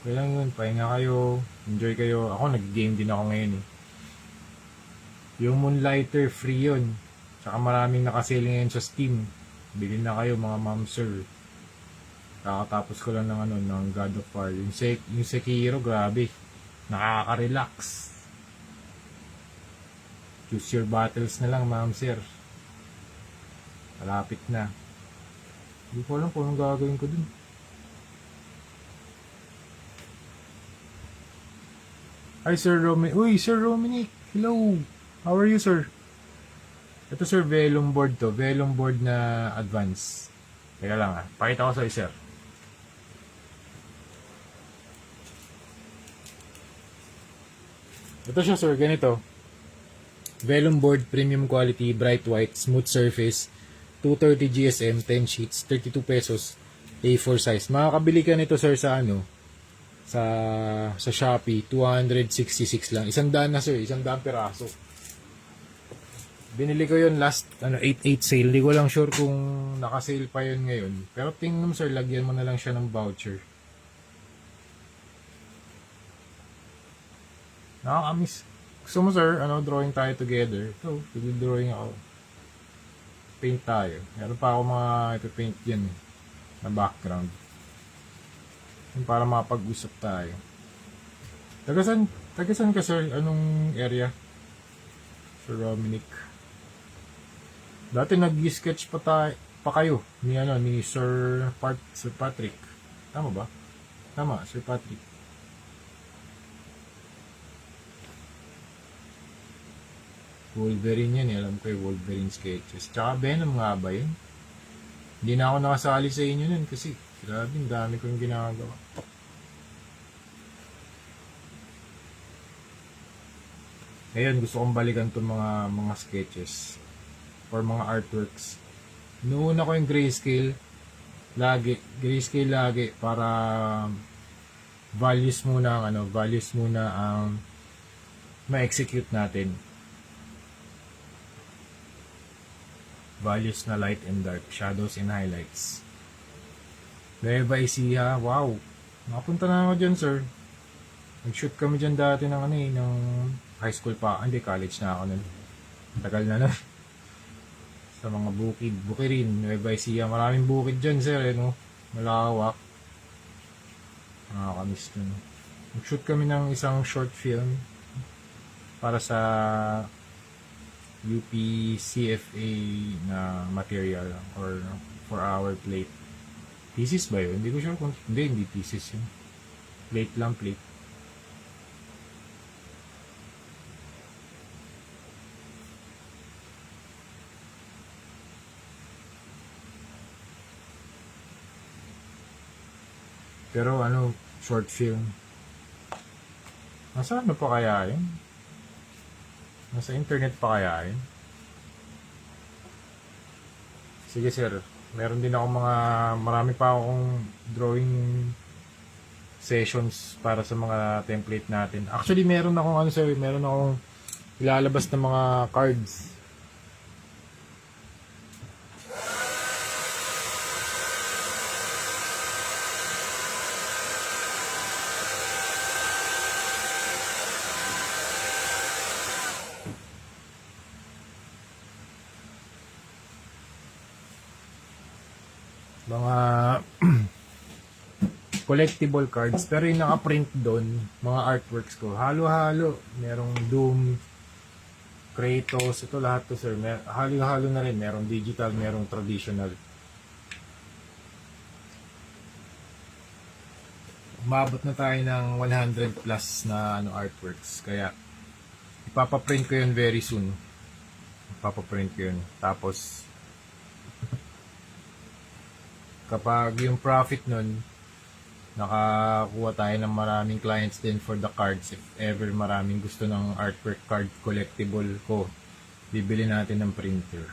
A: Okay lang yun. Pahinga kayo. Enjoy kayo. Ako, nag-game din ako ngayon Yung Moonlighter, free yun. Tsaka maraming nakasale ngayon sa Steam. Bilhin na kayo mga ma'am sir. Kakatapos ko lang ng God of War. Yung Sekiro, grabe. Nakaka-relax. Choose your battles na lang, ma'am sir. Malapit na. Hindi ko alam kung anong gagawin ko dun. Hi, Sir Rominic. Uy, Sir Rominic. Hello. How are you, sir? Ito, sir, vellum board to. Vellum board na advance. Teka lang Pakita ko sa'yo, sir. Ito siya, sir, ganito. Vellum board, premium quality, bright white, smooth surface, 230 GSM, 10 sheets, 32 pesos, A4 size. Makakabili ka nito, sir, sa sa Shopee, 266 lang. 100 na, sir, 100 peraso. Binili ko yun last 8/8 sale. Hindi ko lang sure kung naka-sale pa yun ngayon. Pero tingnan mo, sir, lagyan mo na lang siya ng voucher. Nakakamiss. Gusto mo, sir, drawing tayo together. So, drawing ako. Paint tayo. Meron pa ako mga ipipaint dyan na background. Yung para makapag-usap tayo. Tagasan ka, sir? Anong area? Sir Rominic. Dati nag-sketch pa kayo ni Sir Patrick. Tama ba? Tama, Sir Patrick. Wolverine yan alam ko yung Wolverine sketches. Tsaka Venom nga ba yun? Hindi na ako nakasali sa inyo nun kasi grabe, dami kong ginagawa. Ngayon, gusto kong balikan itong mga sketches or mga artworks. Noon ako yung grayscale lagi para values muna ang ma-execute natin. Values na light and dark, shadows and highlights. Nueva Ecija, wow. Nakapunta na ako dyan, sir. Nag-shoot kami dyan dati ng ng high school pa. Hindi, college na ako nun. Tagal na nun. Sa mga bukirin, Nueva Ecija. Maraming bukid dyan, sir, malawak. Nakakamiss dun. Nag-shoot kami ng isang short film para sa UPCFA na material or for our plate. Pieces ba yun? Hindi ko sure kung hindi pieces yun. Plate lang, plate. Pero ano, short film. Nasa ano pa kaya yun? Nasa internet pa kaya yun? Sige sir, meron din ako marami pa akong drawing sessions para sa mga template natin. Actually, meron akong meron akong ilalabas ng mga cards. Mga collectible cards, pero yung naka-print doon, mga artworks ko, halo-halo. Merong Doom, Kratos, ito lahat to sir. Halo-halo na rin, merong digital, merong traditional. Umabot na tayo ng 100 plus na artworks, kaya ipapaprint ko yun very soon. Ipapaprint ko yun. Tapos kapag yung profit nun, nakakuha tayo ng maraming clients din for the cards. If ever maraming gusto ng artwork card collectible ko, bibili natin ng printer.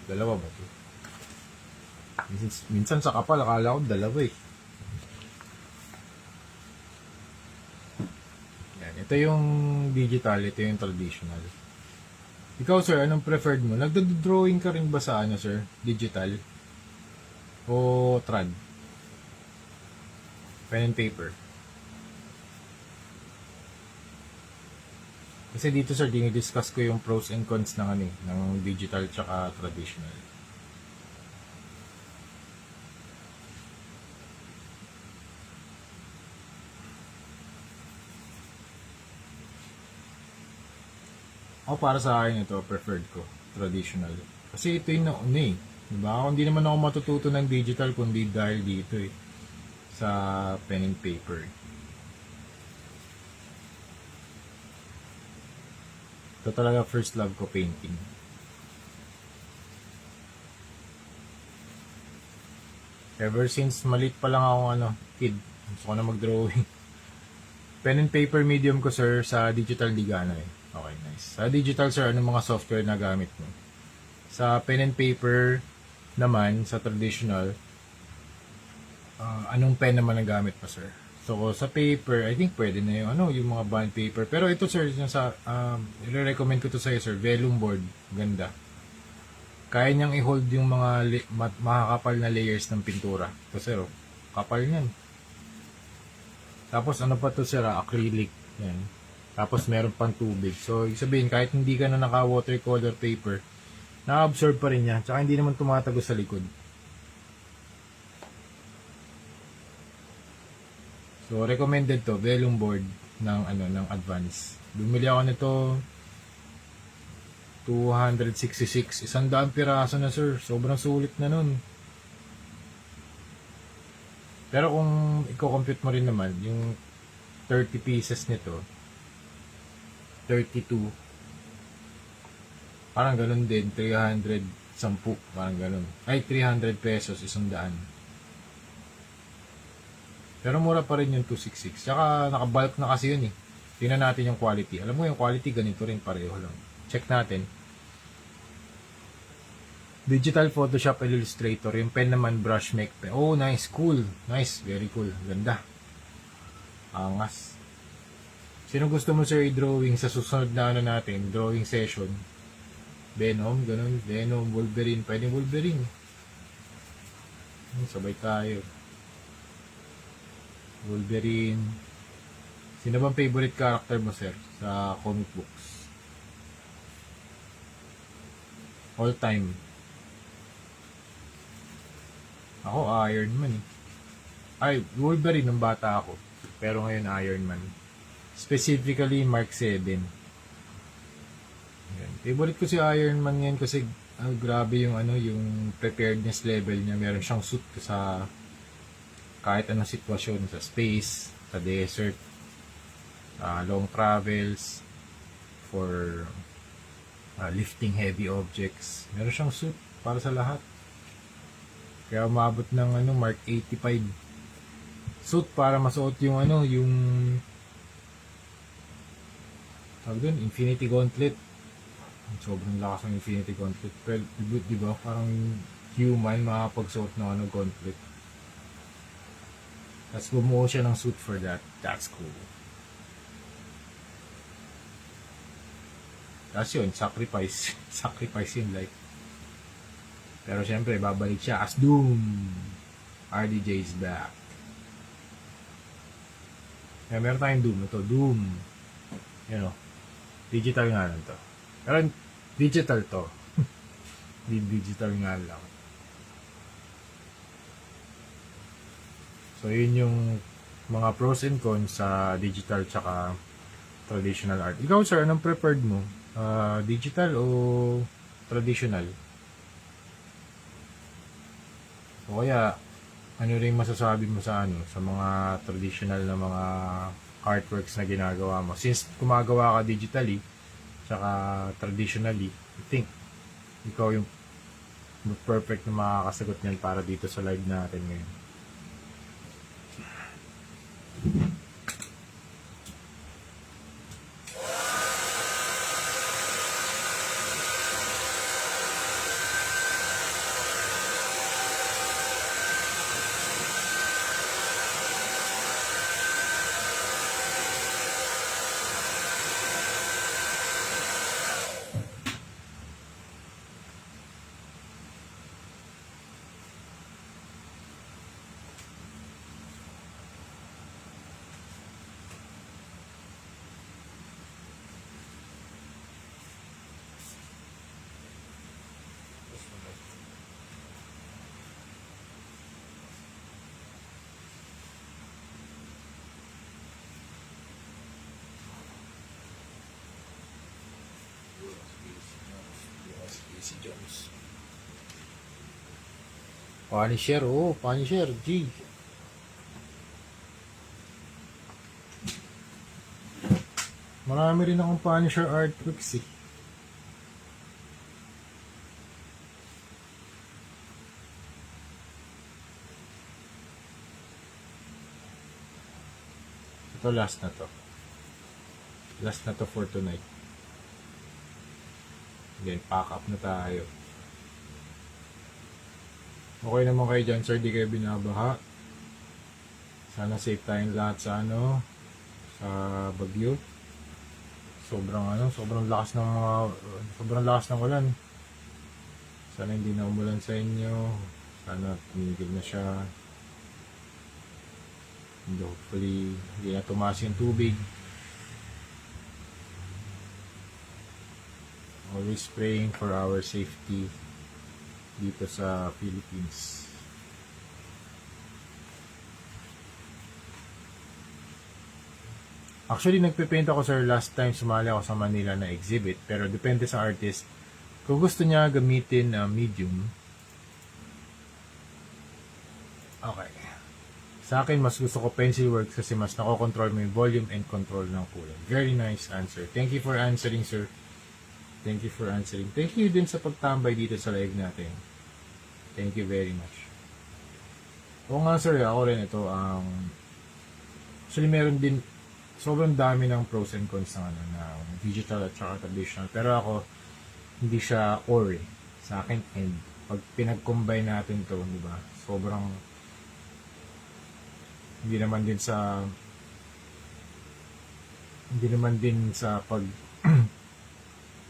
A: Dalawa ba ito? Minsan sa kapal, akala ko dalawa eh. Yan, ito yung digital, ito yung traditional. Ikaw sir, anong preferred mo? Nagdo-drawing ka rin ba sa sir? Digital? O trad? Pen and paper? Kasi dito sir, dinidiscuss ko yung pros and cons ng digital tsaka traditional. Ako para sa akin ito, preferred ko. Traditional. Kasi ito yung nauna eh. Diba? Ako hindi naman ako matututo ng digital kundi dahil dito eh. Sa pen and paper. Ito talaga first love ko, painting. Ever since maliit pa lang ako kid. Gusto ko na mag-drawing. Pen and paper medium ko sir sa digital di gana eh. Okay, nice. Sa digital sir, anong mga software na gamit mo? Sa pen and paper naman, sa traditional, anong pen naman ang gamit mo sir? So sa paper, I think pwede na yung mga bond paper. Pero ito sir, i-recommend ko to sa'yo sir, vellum board, ganda. Kaya niyang i-hold yung mga makakapal na layers ng pintura. Ito sir, kapal niyan. Tapos ano pa to sir, acrylic. Yan. Tapos meron pang tubig. So, ibig sabihin, kahit hindi ka na naka-watercolor paper, na-absorb pa rin niya. Tsaka hindi naman tumatago sa likod. So, recommended to, vellum board ng Advance. Bumili ako nito 266. 100 piraso na sir. Sobrang sulit na nun. Pero kung i-compute mo rin naman, yung 30 pieces nito, 32. Parang ganun din, 310, parang ganun. Ay, 300 pesos, 100. Pero mura pa rin yung 266. Tsaka nakabulk na kasi yun eh. Tingnan natin yung quality. Alam mo yung quality, ganito rin, pareho lang. Check natin. Digital Photoshop Illustrator. Yung pen naman, brush make pen. Oh, nice, cool. Nice, very cool. Ganda. Angas. Sino gusto mo sir i-drawing sa susunod na natin, drawing session? Venom, ganun. Venom, Wolverine. Pwedeng Wolverine. Sabay tayo. Wolverine. Sino bang favorite character mo sir sa comic books? All time. Ako, Iron Man eh. Ay, Wolverine nung bata ako. Pero ngayon Iron Man. Specifically, Mark 7. Yan. Favorite ko si Iron Man yan kasi grabe yung ano, yung preparedness level niya. Meron siyang suit sa kahit anong sitwasyon, sa space, sa desert, long travels, for lifting heavy objects. Meron siyang suit para sa lahat. Kaya umabot ng ano, Mark 85 suit para masuot yung ano, yung tawag dun, Infinity Gauntlet. Sobrang lakas ng Infinity Gauntlet. Pero, di ba? Parang human makapagsuot ng ano, gauntlet. Tapos bumuo siya ng suit for that. That's cool. Tapos yun, sacrifice. Sacrifice in life. Pero syempre, babalik siya as Doom. RDJ is back. Kaya meron tayong Doom. Ito, Doom. You know, digital nga lang to. Pero digital to. Digital nga lang. So, yun yung mga pros and cons sa digital tsaka traditional art. Ikaw, sir, anong preferred mo? Digital o traditional? O kaya, ano rin masasabi mo sa ano, sa mga traditional na mga artworks na ginagawa mo? Since gumagawa ka digitally, tsaka traditionally, I think, ikaw yung perfect na makakasagot niyan para dito sa live natin ngayon. Si Jones. Punisher, Punisher, G. Marami rin akong Punisher artworks eh. Ito last na to. Last na to for tonight. Then, pack up na tayo. Okay naman kayo dyan, sir. Di kayo binabaha. Sana safe tayong lahat sa ano, sa bagyo. Sobrang lakas ng ulan. Sana hindi na umulan sa inyo. Sana tumigil na siya. And hopefully, hindi na tumaas yung tubig. Always praying for our safety dito sa Philippines. Actually, nagpe-paint ako, sir, last time sumali ako sa Manila na exhibit. Pero depende sa artist. Kung gusto niya gamitin na medium, okay. Sa akin, mas gusto ko pencil work kasi mas nakokontrol mo yung volume and control ng kulay. Very nice answer. Thank you for answering, sir. Thank you for answering. Thank you din sa pagtambay dito sa live natin. Thank you very much. Oo nga, sir, ako rin ito actually meron din sobrang dami ng pros and cons ng digital at saka traditional. Pero ako, hindi siya or sa akin, and pag pinag-combine natin to, di ba? Sobrang hindi naman din sa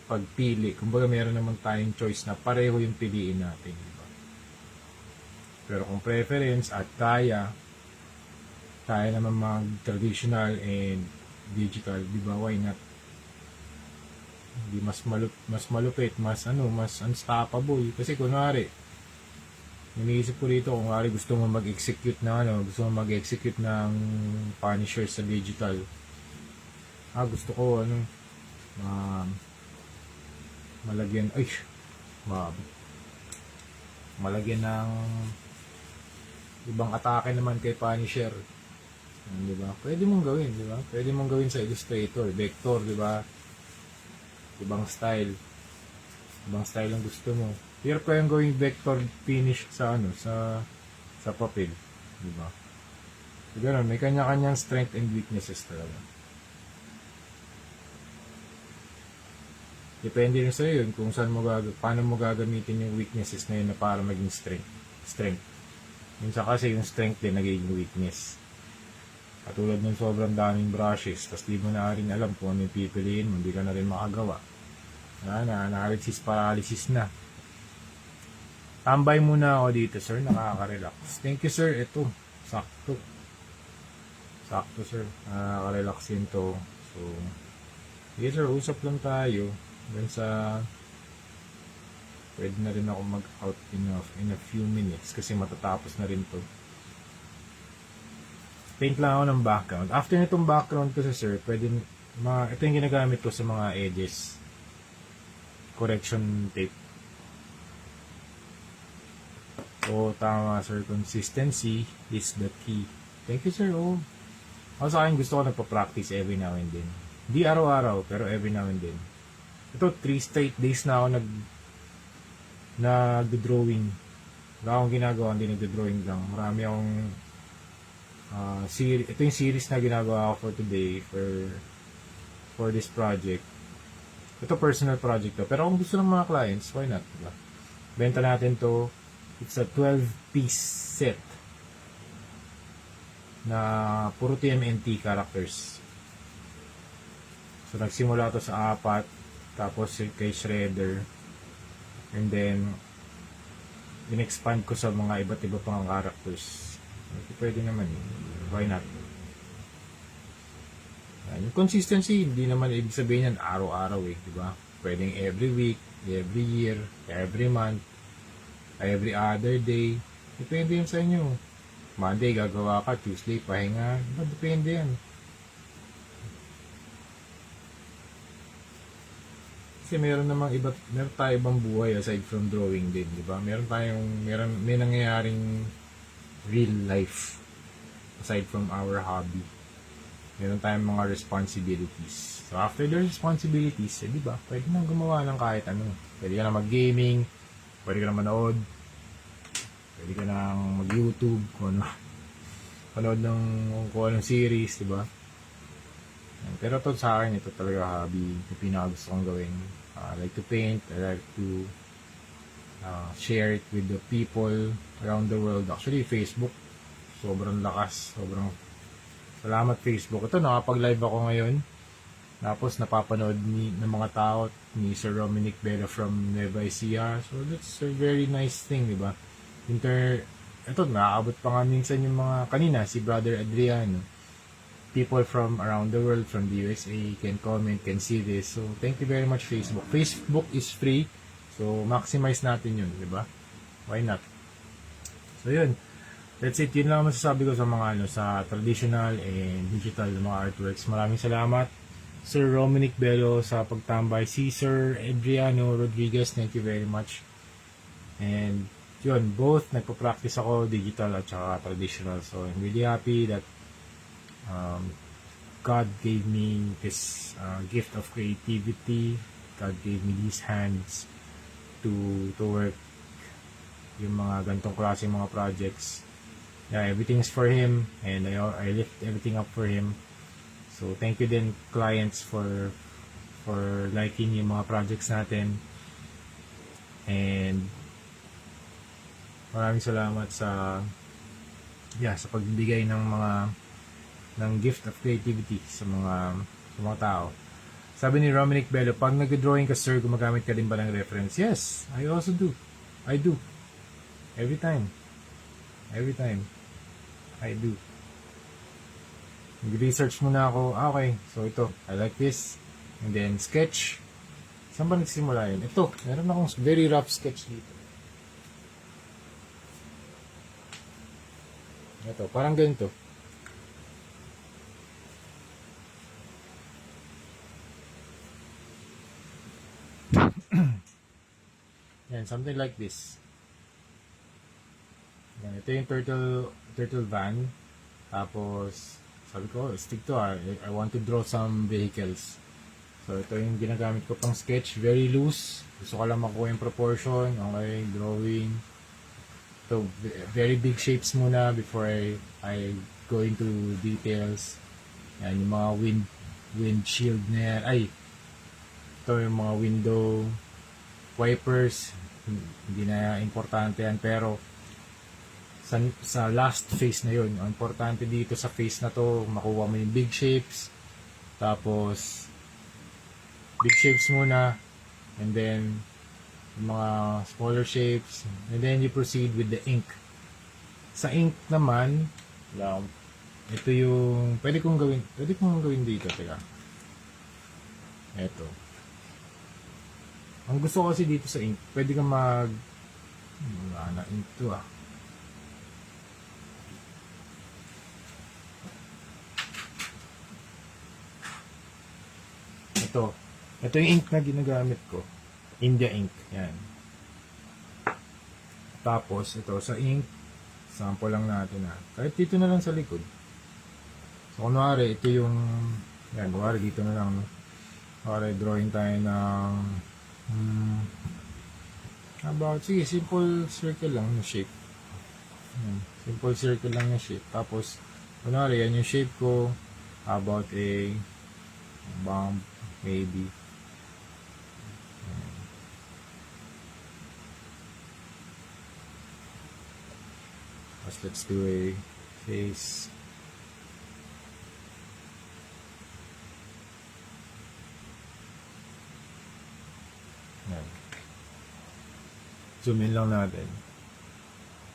A: pagpili. Kumbaga meron naman tayong choice na pareho yung piliin natin, di ba? Pero kung preference at kaya naman mag-traditional and digital, di ba? Why not? Hindi mas malupit, mas unstoppable. Kasi kunwari, iniisip ko rito, kung gusto mo mag-execute ng Punisher sa digital. Gusto ko malagyan, ay, mabi. Malagyan ng ibang atake naman kay Punisher. Di ba? Pwede mong gawin, di ba? Pwede mong gawin sa Illustrator, vector, di ba? Ibang style. Ibang style ang gusto mo. Pero kayang gawing vector finish sa ano, sa papel, di ba? So, ganun, may kanya-kanyang strength and weaknesses talaga. Depende rin sa'yo yun kung saan mo paano mo gagamitin yung weaknesses na yun na para maging strength. Minsan kasi yung strength din nagiging weakness. Katulad ng sobrang daming brushes, tapos di mo na rin alam kung ano yung pipiliin mo, hindi ka na rin makagawa. Analysis paralysis na. Tambay muna ako dito, sir. Nakaka-relax. Thank you, sir. Ito, sakto. Sakto, sir. Nakaka-relax yun to. So, sige, sir. Usap lang tayo. Then sa pwede na rin ako mag-out in a few minutes kasi matatapos na rin to. Paint lang ako ng background. After nitong background ko sa sir, pwede ito yung ginagamit ko sa mga edges. Correction tape. So, tama sir. Consistency is the key. Thank you sir. Ako sa akin gusto ko nagpa-practice every now and then. Di araw-araw, pero every now and then. Ito, 3 straight days na ako nag-drawing. Wala akong ginagawa, hindi nag-drawing lang. Marami akong ito yung series na ginagawa ko for today for this project. Ito personal project to. Pero kung gusto ng mga clients, why not? Diba? Benta natin to. It's a 12-piece set na puro TMNT characters. So nagsimula to sa 4, tapos kay Shredder, and then in-expand ko sa mga iba't iba pang characters. Pwede naman why not? Yung consistency, hindi naman ibig sabihin yan araw-araw diba? Pwedeng every week, every year, every month, every other day. Depende yun sa inyo. Monday gagawa ka, Tuesday pahinga, diba? Depende yan. Kasi meron tayo ibang buhay aside from drawing din, diba? May nangyayaring real life aside from our hobby. Meron tayong mga responsibilities. So after the responsibilities, di ba? Pwede nang gumawa ng kahit ano. Pwede ka na mag-gaming, pwede ka na manood, pwede ka nang mag-YouTube, panood ng kung anong series, di ba? Pero to sa akin, ito talaga hobby. Ito pinakagusto kong gawin. I like to paint, I like to share it with the people around the world. Actually, Facebook, sobrang lakas, sobrang salamat Facebook. Ito, nakapag-live ako ngayon. Tapos, napapanood ng mga tao, ni Sir Rominic Bella from Nueva Ecija. So, that's a very nice thing, di ba? Ito, nakakabot pa nga minsan yung mga, kanina, si Brother Adriano. People from around the world, from the USA, can comment, can see this. So, thank you very much, Facebook. Facebook is free. So, maximize natin yun, di ba? Why not? So, yun. That's it. Yun lang masasabi ko sa mga sa traditional and digital mga artworks. Maraming salamat, Sir Rominic Bello, sa pagtambay. Si Sir Adriano Rodriguez, thank you very much. And, yun, both nagpa-practice ako, digital at saka traditional. So, I'm really happy that God gave me this gift of creativity. God gave me these hands to work yung mga ganitong klase mga projects. Yeah, everything is for him and I lift everything up for him. So thank you din clients for liking yung mga projects natin. And maraming salamat sa pagbibigay ng gift of creativity sa mga tao. Sabi ni Rominic Bello, pag nag-drawing ka sir, gumagamit ka din ba ng reference? Yes, I also do. I do. Every time. I do. Nag-research muna ako. Okay, so ito. I like this. And then, sketch. Saan ba nagsimula yun? Ito, meron akong very rough sketch dito. Ito, parang ganito. Yan, something like this. Yan, ito yung turtle van. Tapos, sabi ko, stick to I want to draw some vehicles. So, ito yung ginagamit ko pang sketch. Very loose. Gusto ko lang makuha yung proportion. Okay, drawing. So, very big shapes muna before I go into details. Yan, yung mga windshield na yan. Ay, ito yung mga window wipers. Hindi na importante yan. Pero, sa last phase na yun, ang importante dito sa phase na to, makuha mo yung big shapes. Tapos, big shapes muna. And then, yung mga smaller shapes. And then, you proceed with the ink. Sa ink naman, ito yung pwede kong gawin dito. Teka. Ito. Ang gusto ko kasi dito sa ink, pwede kang wala na ink to Ito yung ink na ginagamit ko. India ink. Yan. Tapos, ito sa ink, sample lang natin kahit dito na lang sa likod. So, kunwari, ito yung, yan, kunwari dito na lang, kunwari, drawing tayo ng, sige, simple circle lang yung shape. Yan, simple circle lang yung shape. Tapos, kunwari, yan yung shape ko, about a bomb, maybe. Let's do a face. Yan. Zoom in lang natin.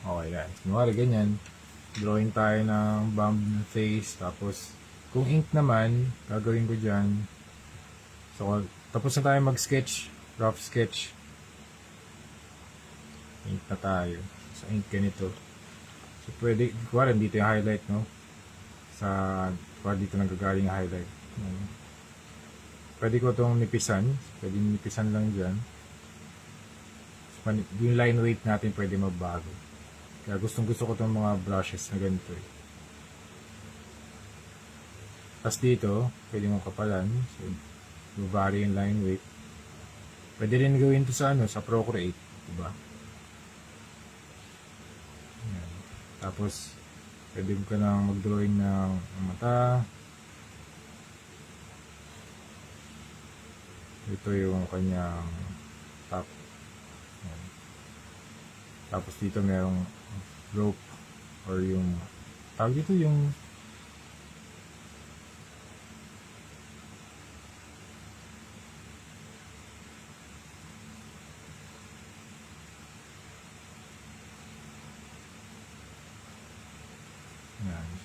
A: Okay guys. Kunwari ganyan. Drawing tayo ng bomb face. Tapos, kung ink naman, gagawin ko dyan. So, tapos na tayo mag-sketch. Rough sketch. Ink na tayo. So, ink ganito. So, pwede, kuwari, dito yung highlight, no? Kuwari, dito nagagaling yung highlight. Pwede ko itong nipisan. Pwede nipisan lang dyan. So, yung line weight natin pwede magbago. Kaya gusto ko itong mga brushes na ganito. Tapos dito, pwede mong kapalan. So, vary yung line weight. Pwede rin gawin ito sa, sa Procreate. Diba? Tapos, pwede ka nang mag-drawing ng mata. Ito yung kanyang top. Tapos dito merong rope or yung tawag dito yung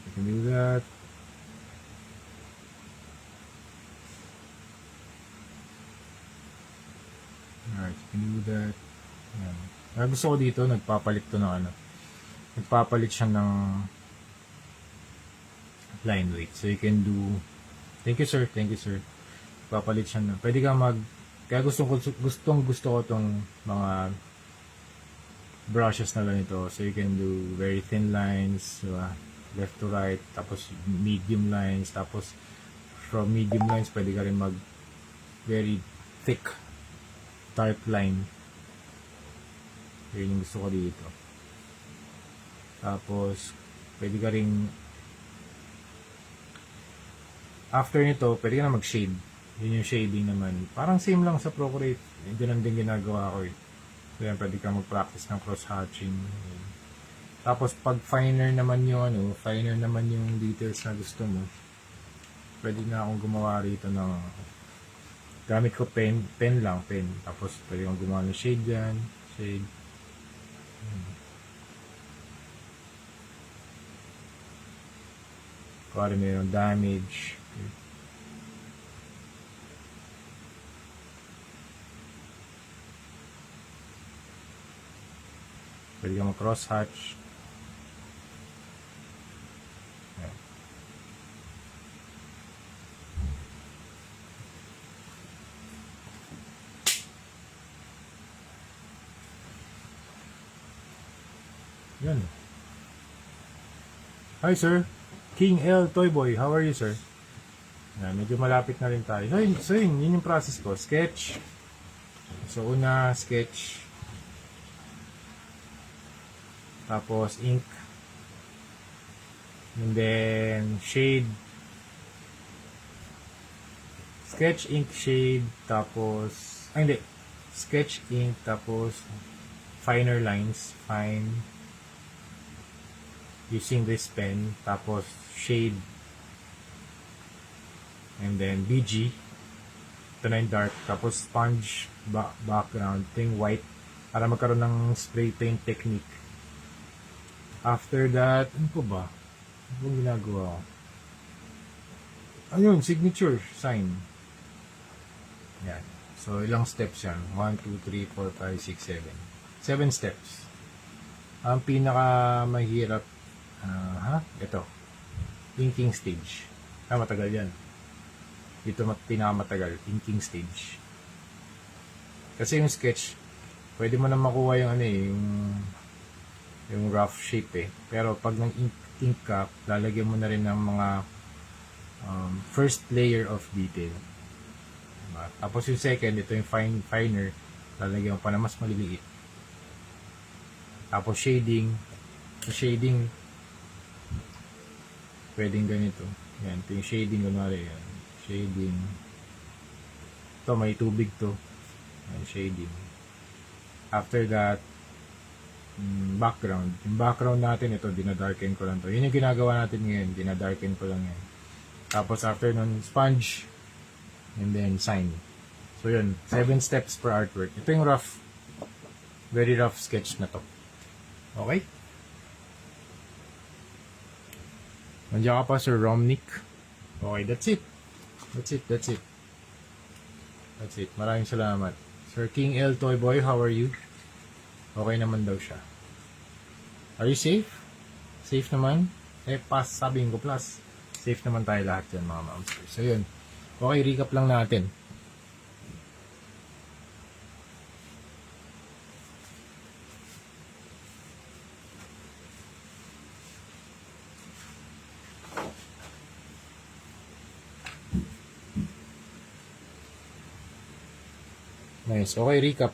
A: you can do that. Alright, you can do that. Yan. Gusto ko dito, nagpapalit to ng nagpapalit siya ng line weight. So you can do, thank you sir. Nagpapalit siya ng, pwede ka kaya gusto ko tong mga brushes na ganito. So you can do very thin lines, left to right, tapos medium lines, tapos from medium lines pwede ka rin mag very thick dark line. Yun yung gusto ko dito. Tapos pwede ka rin after nito pwede ka na mag shade. Yun yung shading naman, parang same lang sa Procreate. Ganun din ginagawa ko So yan, pwede ka mag practice ng cross hatching. Tapos pag finer naman yung details na gusto mo, pwede na akong gumawa rito ng gamit ko pen lang. Tapos pwede akong gumawa ng shade dyan, shade. Kuwari mayroong damage. Pwede ka mag cross hatch. Yan. Hi sir, King L Toy Boy, how are you sir? Yan, medyo malapit na rin tayo. Yun yung process ko. Sketch. So una, sketch. Tapos ink. And then shade. Sketch, ink, shade. Tapos, hindi. Sketch, ink, tapos finer lines. Fine. Using this pen. Tapos shade. And then BG. Ito na yung dark. Tapos sponge background. Ito yung white. Para magkaroon ng spray paint technique. After that, ano po ba? Ano po ginagawa ko? Ayun, signature sign. Yan. So, ilang steps yan? 1, 2, 3, 4, 5, 6, 7. 7 steps. Ang pinaka mahirap, ito. Inking stage. Matagal yan. Ito pinakamatagal, inking stage. Kasi yung sketch, pwede mo na makuha yung yung rough shape eh. Pero pag nang ink ka, lalagyan mo na rin ng mga first layer of detail. Diba? Tapos yung second, ito yung finer, lalagyan mo pa na mas maliliit. Tapos shading. Yung shading, pwedeng ganito. Yan, ito yung shading, kunwari yan. Shading. Ito, may tubig to. Yan, shading. After that, background. Yung background natin, ito, dinadarken ko lang to. Yun yung ginagawa natin ngayon, dinadarken ko lang yan. Tapos after nun, sponge. And then, sign. So yun, 7 steps per artwork. Ito yung rough, very rough sketch na to. Okay? Nandiyan ka pa, Sir Romnick. Okay, that's it. That's it. Maraming salamat. Sir King L Toy Boy, how are you? Okay naman daw siya. Are you safe? Safe naman? Sabihin ko plus. Safe naman tayo lahat yan, mga mamsters. So yun. Okay, recap lang natin. Nice. Okay, recap.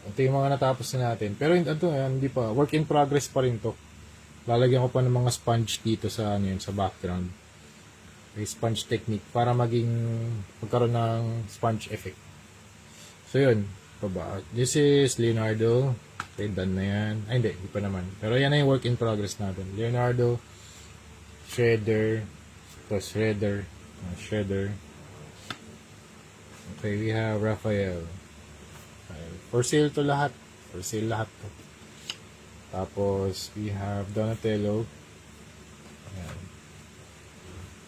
A: Ito yung mga natapos na natin. Pero ito, hindi pa. Work in progress pa rin to. Lalagyan ko pa ng mga sponge dito sa, sa background. May sponge technique para magkaroon ng sponge effect. So, yun. This is Leonardo. Okay, done na yan. Ay, hindi pa naman. Pero yan na yung work in progress natin. Leonardo, shredder, shredder. Okay, we have Raphael. For sale to lahat. For sale lahat to. Tapos, we have Donatello. Ayan.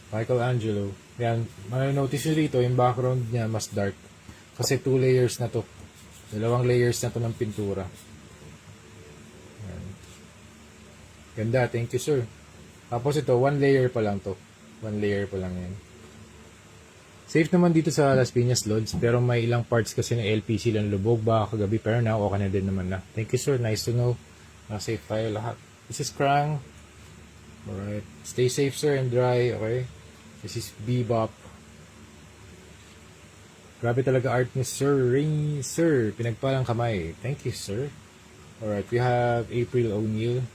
A: Michelangelo. Yan. Notice nyo dito, yung background niya mas dark. Kasi 2 layers na to. 2 layers na to ng pintura. Ayan. Ganda. Thank you, sir. Tapos ito, 1 layer pa lang to. 1 layer pa lang yan. Safe naman dito sa Las Piñas Lodge, pero may ilang parts kasi ng LPC lang lubog ba kagabi, pero now okay na din naman na. Thank you sir, nice to know. Safe tayo lahat. This is Krang. Alright, stay safe sir and dry, okay? This is Bebop. Grabe talaga art ni Sir Ring, sir. Pinagpalang kamay. Thank you sir. Alright, we have April O'Neil.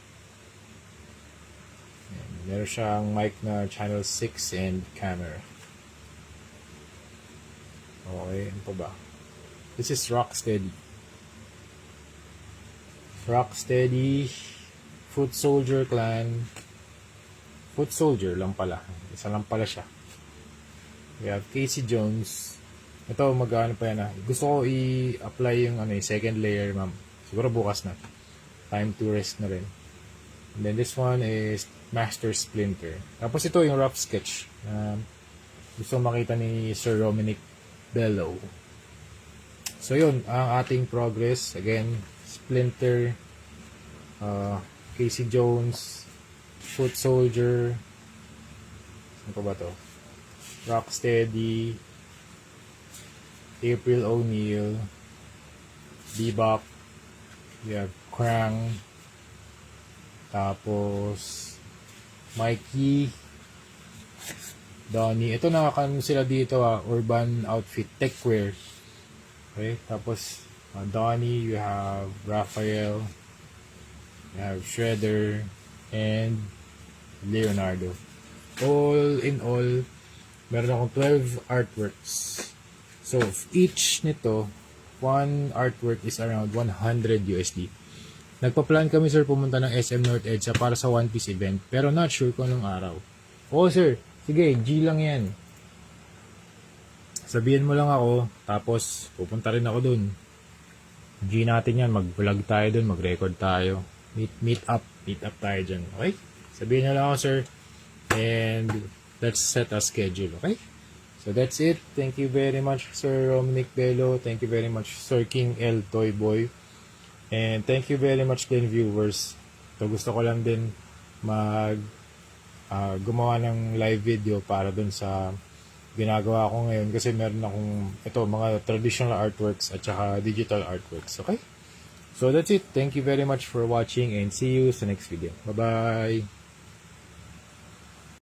A: Meron siyang mic na channel 6 and camera. Okay, ano pa ba? This is Rocksteady. Foot Soldier Clan. Foot Soldier lang pala. Isa lang pala siya. We have Casey Jones. Ito, mag-ano pa yan. Gusto ko i-apply yung second layer, ma'am. Siguro bukas na. Time to rest na rin. And then this one is Master Splinter. Tapos ito yung rough sketch. Gusto makita ni Sir Romnick Bellow. So yun, ang ating progress. Again, Splinter, Casey Jones, Foot Soldier, ano pa ba to? Rocksteady, April O'Neil, Bebop, we have Krang, Tapos, Mikey, Donnie. Ito nakakano sila dito urban outfit, techwear. Okay, tapos Donnie, you have Raphael, you have Shredder, and Leonardo. All in all, meron akong 12 artworks. So, each nito, one artwork is around 100 USD. Nagpa-plan kami sir pumunta ng SM North EDSA para sa One Piece event, pero not sure kung anong araw. Oo sir, sige, G lang yan. Sabihin mo lang ako, tapos pupunta rin ako dun. G natin yan, mag-vlog tayo dun, mag-record tayo. Meet up tayo dyan, okay? Sabihin nyo lang ako sir, and let's set a schedule, okay? So that's it. Thank you very much Sir Romanic Bello. Thank you very much Sir King L Toy Boy. And thank you very much din viewers. So gusto ko lang din gumawa ng live video para dun sa ginagawa ko ngayon kasi meron akong mga traditional artworks at saka digital artworks. Okay? So that's it. Thank you very much for watching and see you sa next video. Bye-bye!